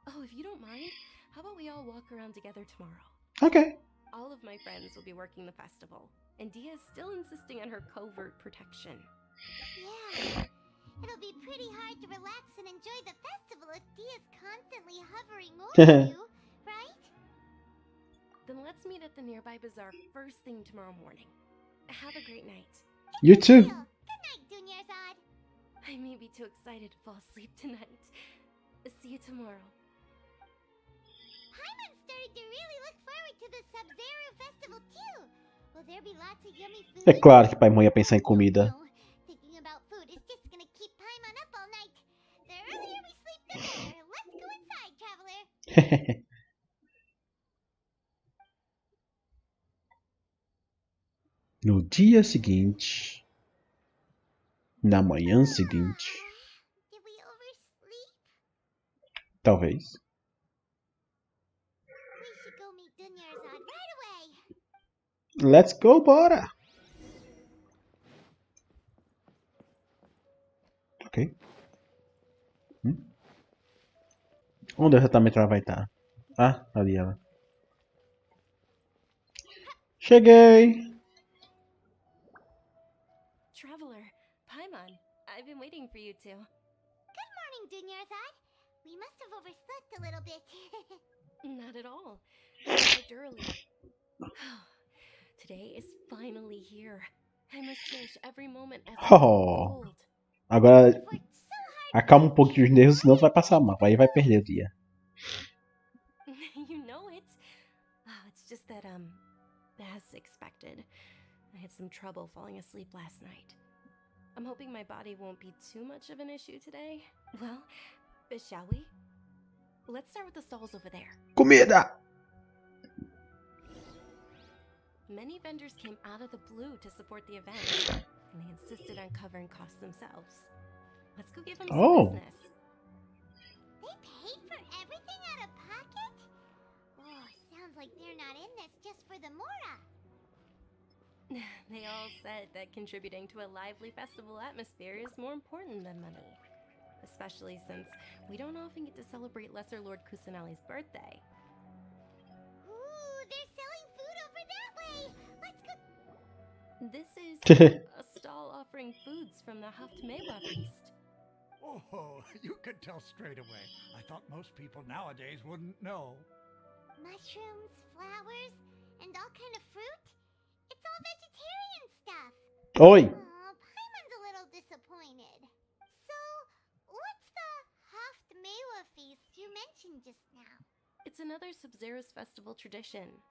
Oh, if you don't mind, how about we all walk around together tomorrow? Ok. All of my friends will be working the festival, and Dia is still insisting on her covert protection. Yeah. It'll be pretty hard to relax and enjoy the festival if Dia's constantly hovering over you, right? Then let's meet at the nearby bazaar first thing tomorrow morning. Have a great night. You too. Good night, Dunyarzad. I may be too excited to fall asleep tonight. See you tomorrow. Paimon's starting to really look forward to the Sub-Zero festival too. Will there be lots of yummy food? É claro que Paimon ia pensar em comida. No, thinking about food is just gonna keep Paimon up all night. The earlier we sleep, the better. Let's go inside, traveler. No dia seguinte, na manhã seguinte, Did we oversleep? talvez. We should go meet Dunyarzad right away. Let's go, bora! Ok. Onde exatamente ela vai estar? Ah, ali ela. Cheguei! Traveler, Paimon, I've been waiting for you two. Good morning, Dunyarzad. We must have overslept a little bit. Not at all. I arrived early. Today is finally here. I must cherish every moment as it Oh. unfolds. Agora Worked so hard. acalma um pouquinho os nervos, senão tu vai passar mal. Aí vai perder o dia. expected. I had some trouble falling asleep last night. I'm hoping my body won't be too much of an issue today. Well, shall we? Let's start with the stalls over there. Comida! Many vendors came out of the blue to support the event, and they insisted on covering costs themselves. Let's go give them some business. They paid for everything out of pocket? Oh, sounds like they're not in this just for the mora. They all said that contributing to a lively festival atmosphere is more important than money. Especially since we don't often get to celebrate Lesser Lord Kusanali's birthday. Ooh, they're selling food over that way. Let's go. This is a stall offering foods from the Haftmewa feast. Oh, you could tell straight away. I thought most people nowadays wouldn't know. Mushrooms, flowers, and all kind of fruit? It's all vegetarian stuff. Oi! Oh, Paimon's a little disappointed. So, what's the Haftmewa feast you mentioned just now? It's another Sub-Zero's festival tradition.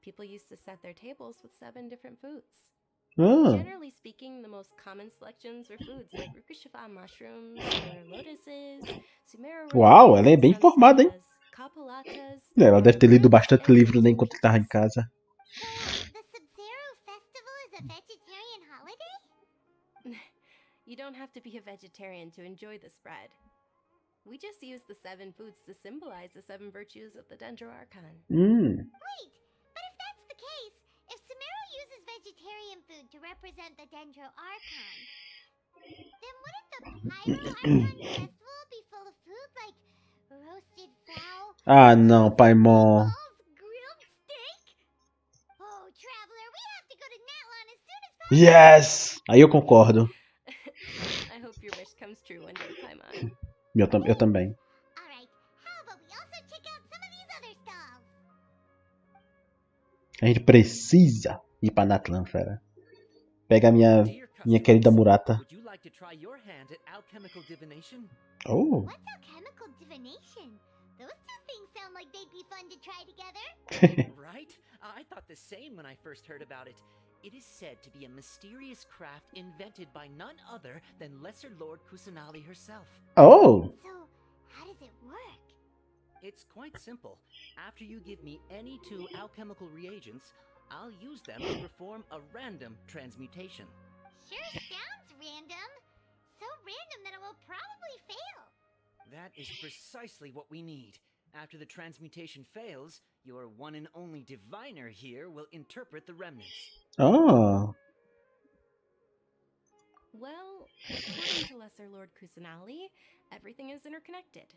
People used to set their tables with 7 different foods. Generally speaking, the most common selections were foods like Rukushifa mushrooms, lotuses, Sumera Uau, ela é bem informada, hein? Kapalatas. Ela deve ter lido bastante livro, né, enquanto estava em casa. So, the Sub-Zero festival is a vegetarian holiday? You don't have to be a vegetarian to enjoy the spread. We just use the 7 foods to symbolize the 7 virtues of the Dendro Archon. Wait, but if that's the case, if Sumero uses vegetarian food to represent the Dendro Archon, then wouldn't the Pyro Archon festival be full of food like roasted fowl? Ah, não, Paimon. Grilled steak? Oh, Traveler, we have to go to Natlan as soon as possible. Yes! Aí eu concordo. I hope your wish comes true one day, Paimon. Eu também. Alright, how about we also check out some of these other stalls? A gente precisa ir pra Natlan, fera. Pega a minha querida Murata. Would you like to try your hand at alchemical divination? Oh. What's alchemical divination? Those two things sound like they'd be fun to try together. Right? I thought the same when I first heard about it. It is said to be a mysterious craft invented by none other than Lesser Lord Kusanali herself. Oh. So, how does it work? It's quite simple. After you give me any 2 alchemical reagents, I'll use them to perform a random transmutation. Sure sounds random. So random that it will probably fail. That is precisely what we need. After the transmutation fails, your one and only diviner here will interpret the remnants. Oh. Well, according to Lesser Lord Kusanali, everything is interconnected,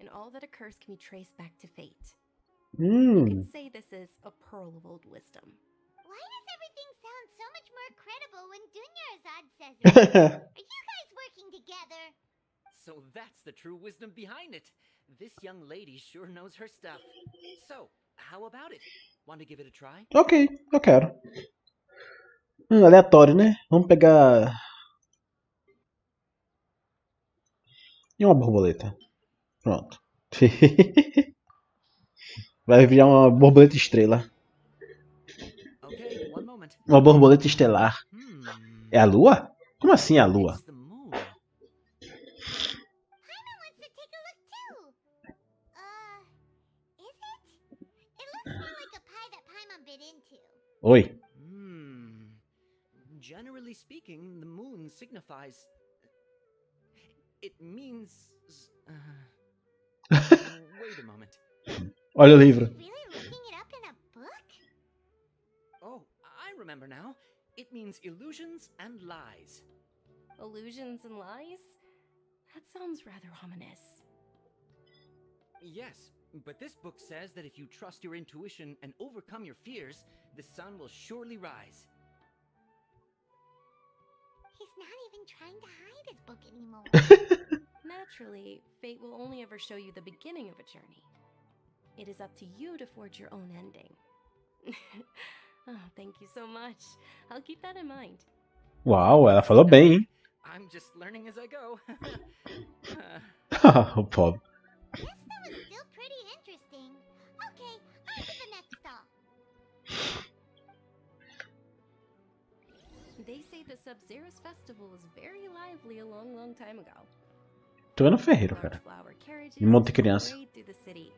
and all that occurs can be traced back to fate. You could say this is a pearl of old wisdom. Why does everything sound so much more credible when Dunyarzad says it? Are you guys working together? So that's the true wisdom behind it. This young lady sure knows her stuff. So, how about it? Want to give it a try? Ok, eu quero. Aleatório, né? Vamos pegar... E uma borboleta. Pronto. Vai virar uma borboleta estrela. Okay, one moment. Uma borboleta estelar. É a lua? Como assim a lua? It's the moon. Paimon wants to take a look too. Is it? It looks more like a pie that Paimon bit into. Oi. Generally speaking, the moon signifies... It means... Wait a moment. Olha o livro. Really looking it up in a book? Oh, I remember now. It means illusions and lies. Illusions and lies? That sounds rather ominous. Yes, but this book says that if you trust your intuition and overcome your fears, the sun will surely rise. He's not even trying to hide his book anymore. Naturally, fate will only ever show you the beginning of a journey. It is up to you to forge your own ending. Oh, thank you so much. I'll keep that in mind. Uau, ela falou bem, hein? I'm just learning as I go. O pobre. This stuff is still pretty interesting. Okay, on to the next stall. They say the Sub-Zero's festival was very lively a long time ago. Tô vendo ferreiro, cara. Flower carriages Um monte de criança. parade through the city.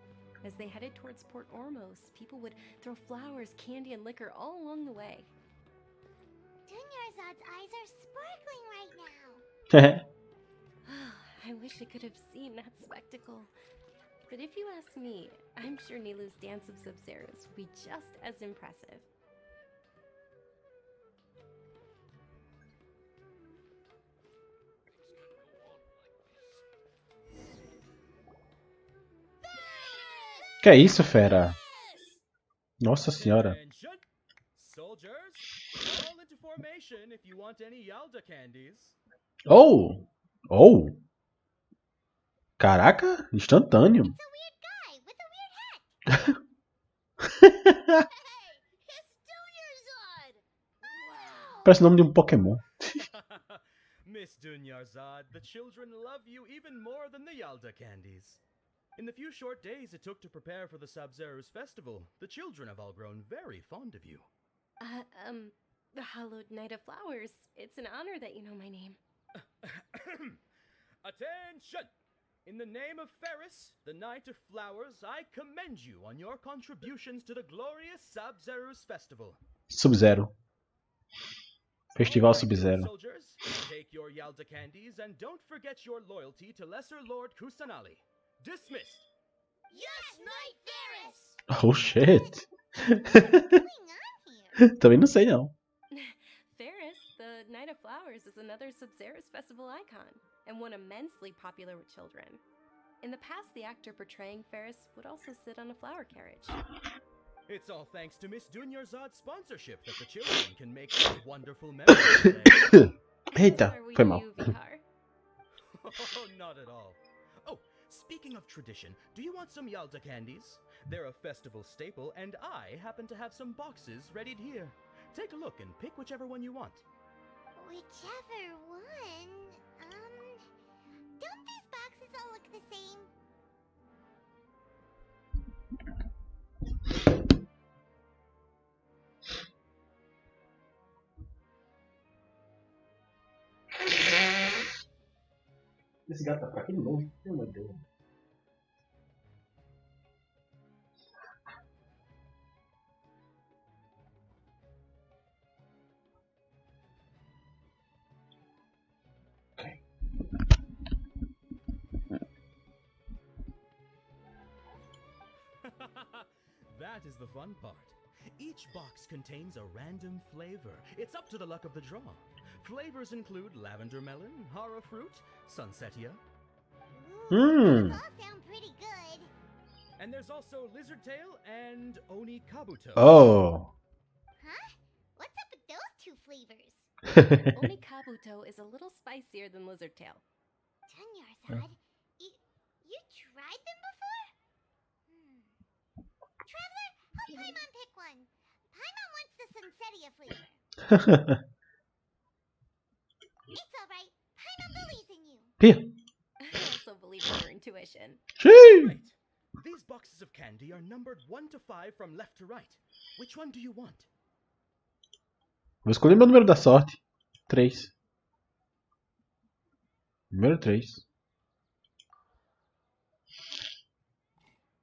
As they headed towards Port Ormos, people would throw flowers, candy, and liquor all along the way. Dunyarzad's eyes are sparkling right now. I wish I could have seen that spectacle. But if you ask me, I'm sure Nilu's dance of Sub-Zeros would be just as impressive. Que é isso, fera? Nossa senhora. Attention! Soldiers, fall into formation if you want any Yalda candies. Oh! Oh! Caraca, instantâneo. It's a weird guy with a weird hat. It's Dunyarzad. Wow. Parece o nome de um Pokémon. Miss Dunyarzad, the children love you even more than the Yalda candies. In the few short days it took to prepare for the Sub-Zero's festival, the children have all grown very fond of you. The hallowed Knight of Flowers. It's an honor that you know my name. Attention! In the name of Ferris, the Knight of Flowers, I commend you on your contributions to the glorious Sub-Zero's festival. Sub-Zero. Festival All right, Sub-Zero. Soldiers, take your Yalda candies and don't forget your loyalty to Lesser Lord Kusanali. Dismissed. Yes, Knight Ferris. Oh shit. What's going on here? Também não sei não. Ferris, the Knight of Flowers, is another Sub-Zero's festival icon, and one immensely popular with children. In the past, the actor portraying Ferris would also sit on a flower carriage. It's all thanks to Miss Dunyarzad's sponsorship that the children can make such wonderful memories today. Eita, Are we foi mal. you, Vihar? Oh, not at all. Oh, speaking of tradition, do you want some Yalda candies? They're a festival staple, and I happen to have some boxes readied here. Take a look and pick whichever one you want. Whichever one. Don't these boxes all look the same? Esse gato tá fraco de novo. Meu Deus. That is the fun part. Each box contains a random flavor. It's up to the luck of the draw. Flavors include lavender melon, hara fruit, sunsetia, Those all sound pretty good. and there's also lizard tail and oni kabuto. Oh. Huh? What's up with those two flavors? Oni Kabuto is a little spicier than Lizardtail. Dunyarzad, you tried them before? Traveler, help Paimon pick one. Paimon wants the sunsetia flavor. It's alright. Paimon believes in you. Here. I also believe in your intuition. Xiii. Right. These boxes of candy are numbered 1 to 5 from left to right. Which one do you want? Vou escolher meu número da sorte. 3. Número 3.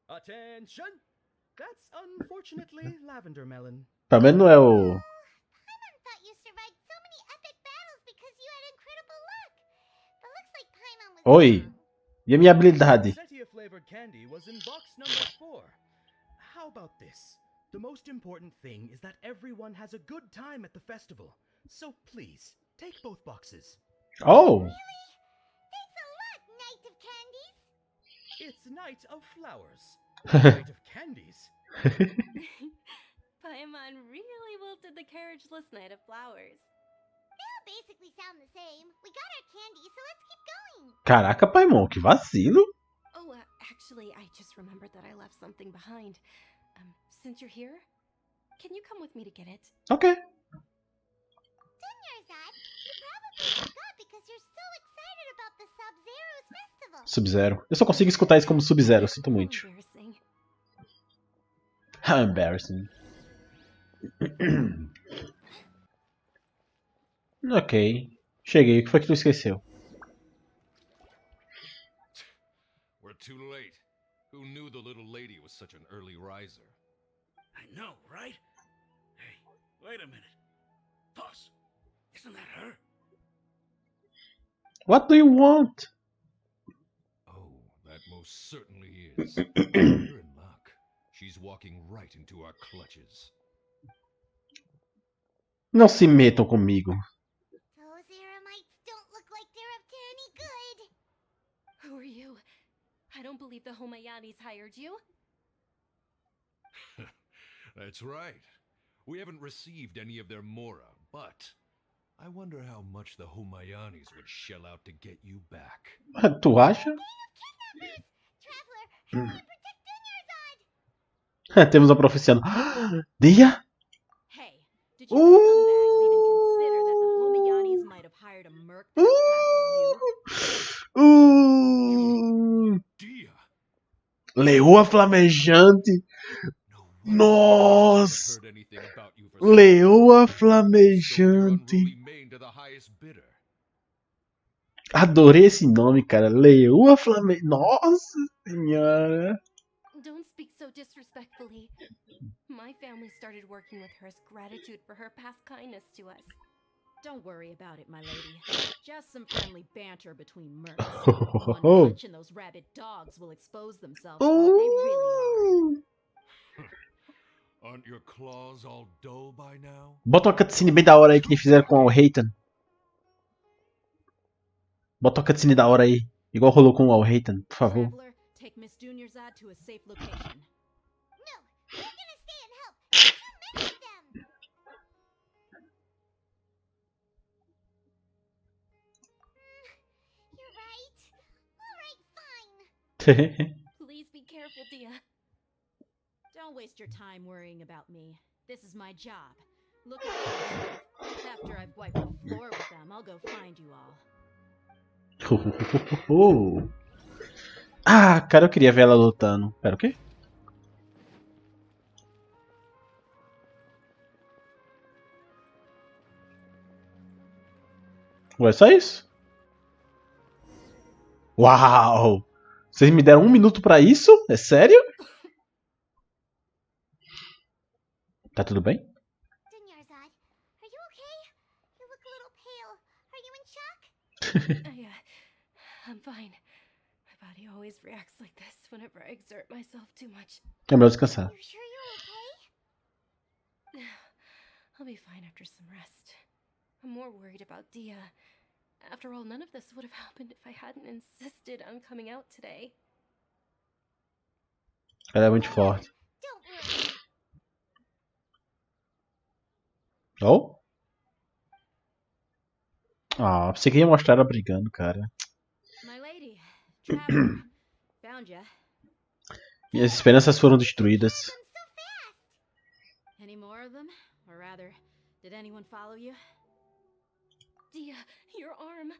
Attention! That's unfortunately lavender melon. Pelo menos não é o... Paimon thought you survived so many epic battles because you had incredible luck. But looks like Paimon was Oi. wrong. E a minha habilidade? Sunsetia flavored candy was in box number 4. How about this? The most important thing is that everyone has a good time at the festival. So please, take both boxes. Oh. Really? Thanks a lot, Knight of Candies. It's Night of Flowers, not Night of Candies. Paimon really wilted the carriageless Knight of Flowers. They all basically sound the same. We got our candy, so let's keep going. Caraca, Paimon, que vacilo. Oh, actually, I just remembered that I left something behind. Since you're here, can you come with me to get it? Ok. Dunyarzad, you probably forgot because you're so excited about the Sub-Zero's festival. Sub-Zero. Eu só consigo escutar isso como Sub-Zero, sinto muito. Embarrassing. How embarrassing. Ok. Cheguei. O que foi que tu esqueceu? We're too late. Who knew the little lady was such an early riser? I know, right? Hey, wait a minute. Boss, isn't that her? What do you want? Oh, that most certainly is. You're in luck. She's walking right into our clutches. Não se metam comigo. Those Eremites don't look like they're up to any good. Who are you? I don't believe the Homayanis hired you. That's right. We haven't received any of their mora, but I wonder how much the Homayanis would shell out to get you back. Tu acha? Kidnappers! Traveler, help me protect Dunyarzad! Temos uma profecia. Dia? Hey, did you scumbags even consider that the Homayanis might have hired a merc that classes you? Dia! Leoa flamejante. Nossa! Heard anything about you for so Leoa long. Soaked your flamejante. unruly mane to the highest bidder. Adorei esse nome, cara. Leoa flamejante. Nossa senhora. Don't speak so disrespectfully. My family started working with her as gratitude for her past kindness to us. Don't worry about it, my lady. Just some friendly banter between mercs. One punch and those rabid dogs will expose themselves for what they really are. Aren't your claws all dull by now? Bota uma cutscene bem da hora aí que nem fizeram com o Haitham. Bota uma cutscene da hora aí. Igual rolou com o Haitham, por favor. Traveler, take Miss Dunyarzad to a safe location. No, you're gonna stay and help. There's too many of them. You're right. All right, fine. Please be careful, Dia. Don't waste your time worrying about me. This is my job. Look out for yourself. After I've wiped the floor with them, I'll go find you all. Ah, cara, eu queria ver ela lutando. Pera, o quê? Ué, só isso? Uau! Vocês me deram 1 minuto pra isso? É sério? Tá tudo bem? Dunyarzad, are you okay? You look a little pale. Are you in shock? I'm fine. My body always reacts like this whenever I exert myself too much. É melhor descansar. You sure you're okay? I'll be fine after some rest. I'm more worried about Dia. After all, none of this would have happened if I hadn't insisted on coming out today. Ela é muito forte. Don't worry. Oh? Ah, pensei que ia mostrar ela brigando, cara. My lady, traveler, found ya. Minhas esperanças foram destruídas. So fast. Any more of them? Or rather, did anyone follow you? Dia, your arm.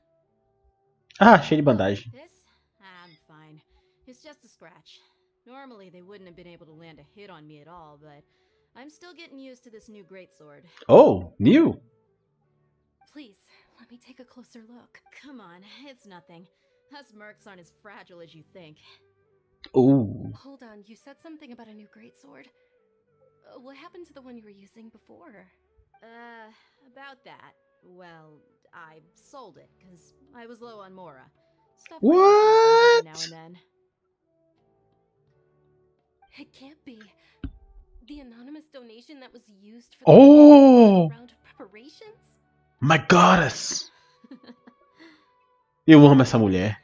Ah, cheio de bandagem. This? I'm fine. It's just a scratch. Normally, they wouldn't have been able to land a hit on me at all, but I'm still getting used to this new greatsword. Oh, new? Please, let me take a closer look. Come on, it's nothing. Us mercs aren't as fragile as you think. Ooh. Hold on, you said something about a new greatsword. What happened to the one you were using before? About that. Well, I sold it, because I was low on mora. Stuff like What? this happens every now and then. It can't be. The anonymous donation that was used for Oh! the round of preparations? My goddess! Eu amo essa mulher.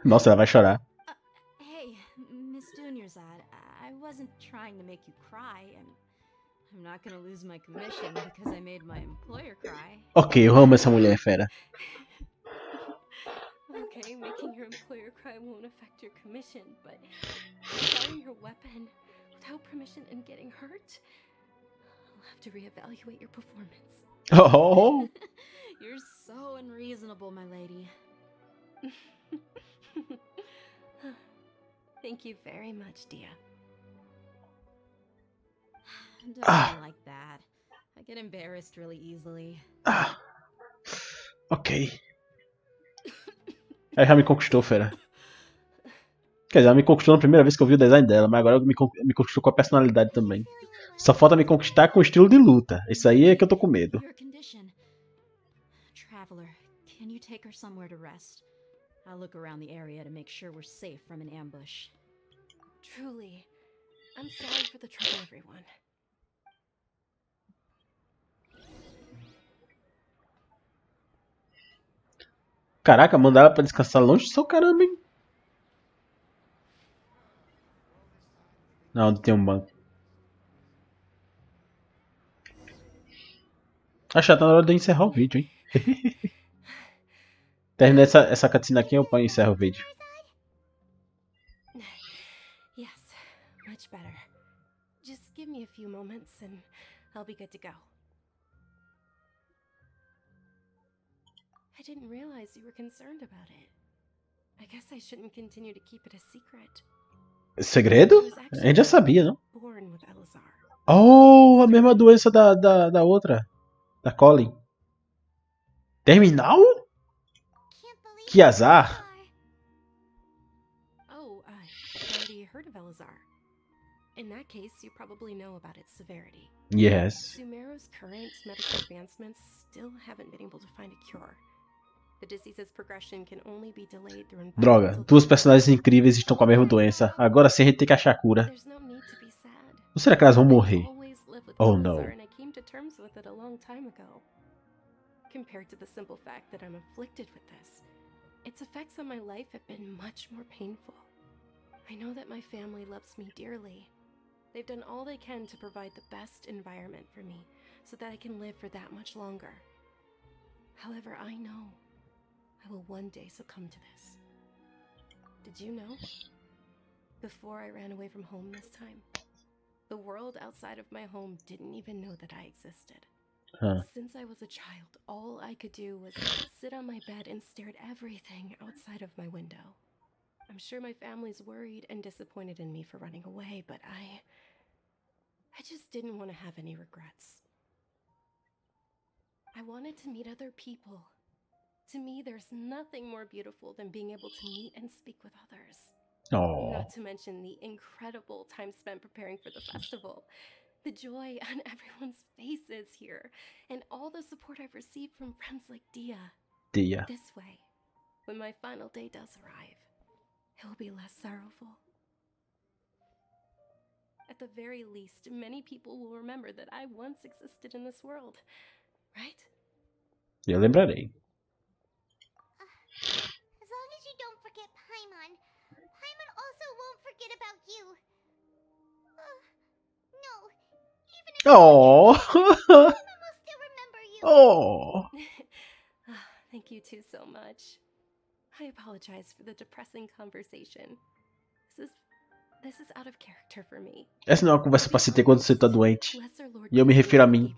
Nossa, ela vai chorar. Hey, Miss Dunyarzad, I wasn't trying to make you cry, and I'm not gonna lose my commission because I made my employer cry. Ok, eu amo essa mulher, fera. Okay, making your employer cry won't affect your commission, but selling your weapon without permission and getting hurt? I'll have to reevaluate your performance. Oh! You're so unreasonable, my lady. Thank you very much, Dia. Don't be like that. I get embarrassed really easily. Ah. Ok. Ela já me conquistou, fera. Quer dizer, ela me conquistou na primeira vez que eu vi o design dela, mas agora me conquistou com a personalidade também. Só falta me conquistar com o estilo de luta. Isso aí é que eu tô com medo. Your condition. Traveler, can you take her somewhere to rest? I'll look around the area to make sure we're safe from an ambush. Truly, I'm sorry for the trouble, everyone. Caraca, mandar ela pra descansar longe do seu caramba, hein? Não, onde tem um banco. Acho que já tá na hora de eu encerrar o vídeo, hein? Termina essa cutscene aqui, eu ponho e encerro o vídeo. Yes, much better. Just give me a few moments and I'll be good to go. I didn't realize you were concerned about it. I guess I shouldn't continue to keep it a secret. Segredo? A gente já sabia, não? Born with Elazar. Oh, a mesma doença da outra. Da Collei. Terminal? Que azar. Oh, already heard of Elazar. In that case, you probably know about its severity. Yes. Sumeru's current medical advancements still haven't been able to find a cure. The disease's progression can only be delayed through Droga, duas personagens incríveis estão com a mesma doença. Agora sim a gente tem que achar a cura. There's no need to be sad. Ou será que elas vão morrer? Always lived with Oh, Elazar, no. and I came to terms with it a long time ago. Compared to the simple fact that I'm afflicted with this, its effects on my life have been much more painful. I know that my family loves me dearly. They've done all they can to provide the best environment for me so that I can live for that much longer. However, I know I will one day succumb to this. Did you know? Before I ran away from home this time, the world outside of my home didn't even know that I existed. Huh. Since I was a child, all I could do was sit on my bed and stare at everything outside of my window. I'm sure my family's worried and disappointed in me for running away, but I just didn't want to have any regrets. I wanted to meet other people. To me, there's nothing more beautiful than being able to meet and speak with others. Oh. Not to mention the incredible time spent preparing for the festival. The joy on everyone's faces here, and all the support I've received from friends like Dia. Dia. This way, when my final day does arrive, it will be less sorrowful. At the very least, many people will remember that I once existed in this world, right? Eu lembrarei. As long as you don't forget Paimon, Paimon also won't forget about you. No, even if Oh. Paimon will still remember you. Oh. Thank you two so much. I apologize for the depressing conversation. This is out of character for me. Essa não é uma conversa pra se ter quando você tá doente. E eu me refiro a mim.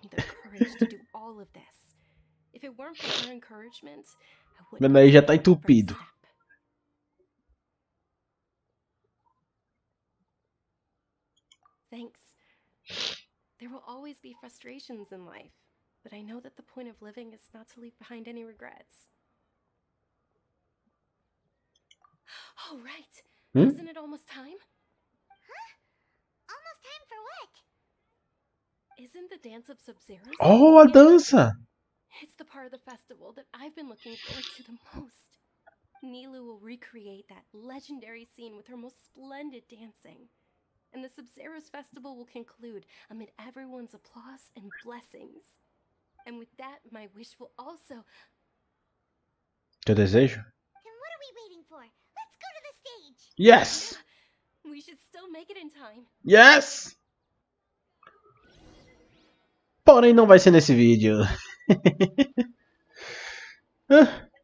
Meu nariz já tá entupido. Thanks. There will always be frustrations in life, but I know that the point of living is not to leave behind any regrets. Oh, right. Isn't it almost time? Almost time for what? Isn't the dance of Sub-Zero? Oh, a dança! It's the part of the festival that I've been looking forward to the most. Nilu will recreate that legendary scene with her most splendid dancing. And the Sub-Zero's festival will conclude amid everyone's applause and blessings. And with that, my wish will also... Teu desejo? Then what are we waiting for? Let's go to the stage! Yes! We should still make it in time. Yes! Porém, não vai ser nesse vídeo.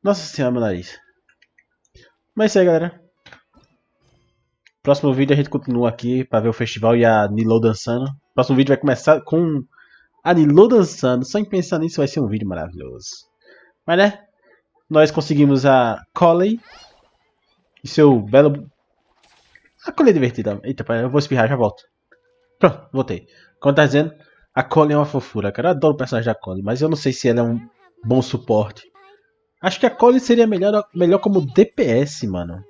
Nossa senhora, meu nariz. Mas é isso aí, galera. Próximo vídeo a gente continua aqui pra ver o festival e a Nilo dançando. Próximo vídeo vai começar com a Nilo dançando. Só em pensar nisso vai ser um vídeo maravilhoso. Mas né, nós conseguimos a Collei e seu belo... A Collei divertida. Eita, eu vou espirrar, já volto. Pronto, voltei. Como tá dizendo, A Collei é uma fofura, cara. Eu adoro o personagem da Collei, mas eu não sei se ela é um bom suporte. Acho que a Collei seria melhor como DPS, mano.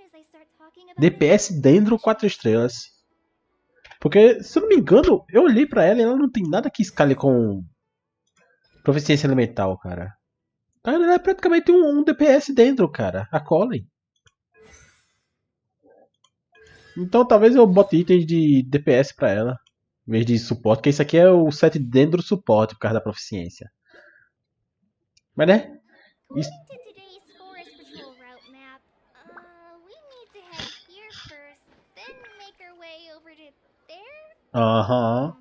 DPS dentro 4 estrelas. Porque, se eu não me engano, eu olhei pra ela e ela não tem nada que escale com proficiência elemental, cara. Ela é praticamente um DPS dentro, cara. A Collei. Então talvez eu bote itens de DPS pra ela. Em vez de suporte. Porque isso aqui é o set dentro do suporte, por causa da proficiência. Mas né? Isso... Aham.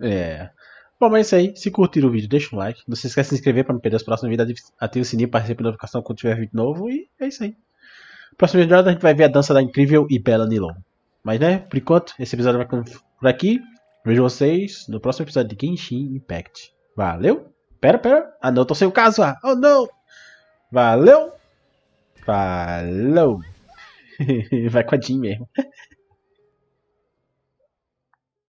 É. Bom, mas é isso aí. Se curtiram o vídeo, deixa um like. Não se esqueça de se inscrever para não perder os próximos vídeos. Ative o sininho para receber notificação quando tiver vídeo novo. E é isso aí. No próximo vídeo a gente vai ver a dança da incrível e bela Nilon. Mas né, por enquanto, esse episódio vai ficando por aqui. Vejo vocês no próximo episódio de Genshin Impact. Valeu! Pera. Ah não, tô sem o caso. Oh não! Valeu! Falou! Vai com a Jean mesmo.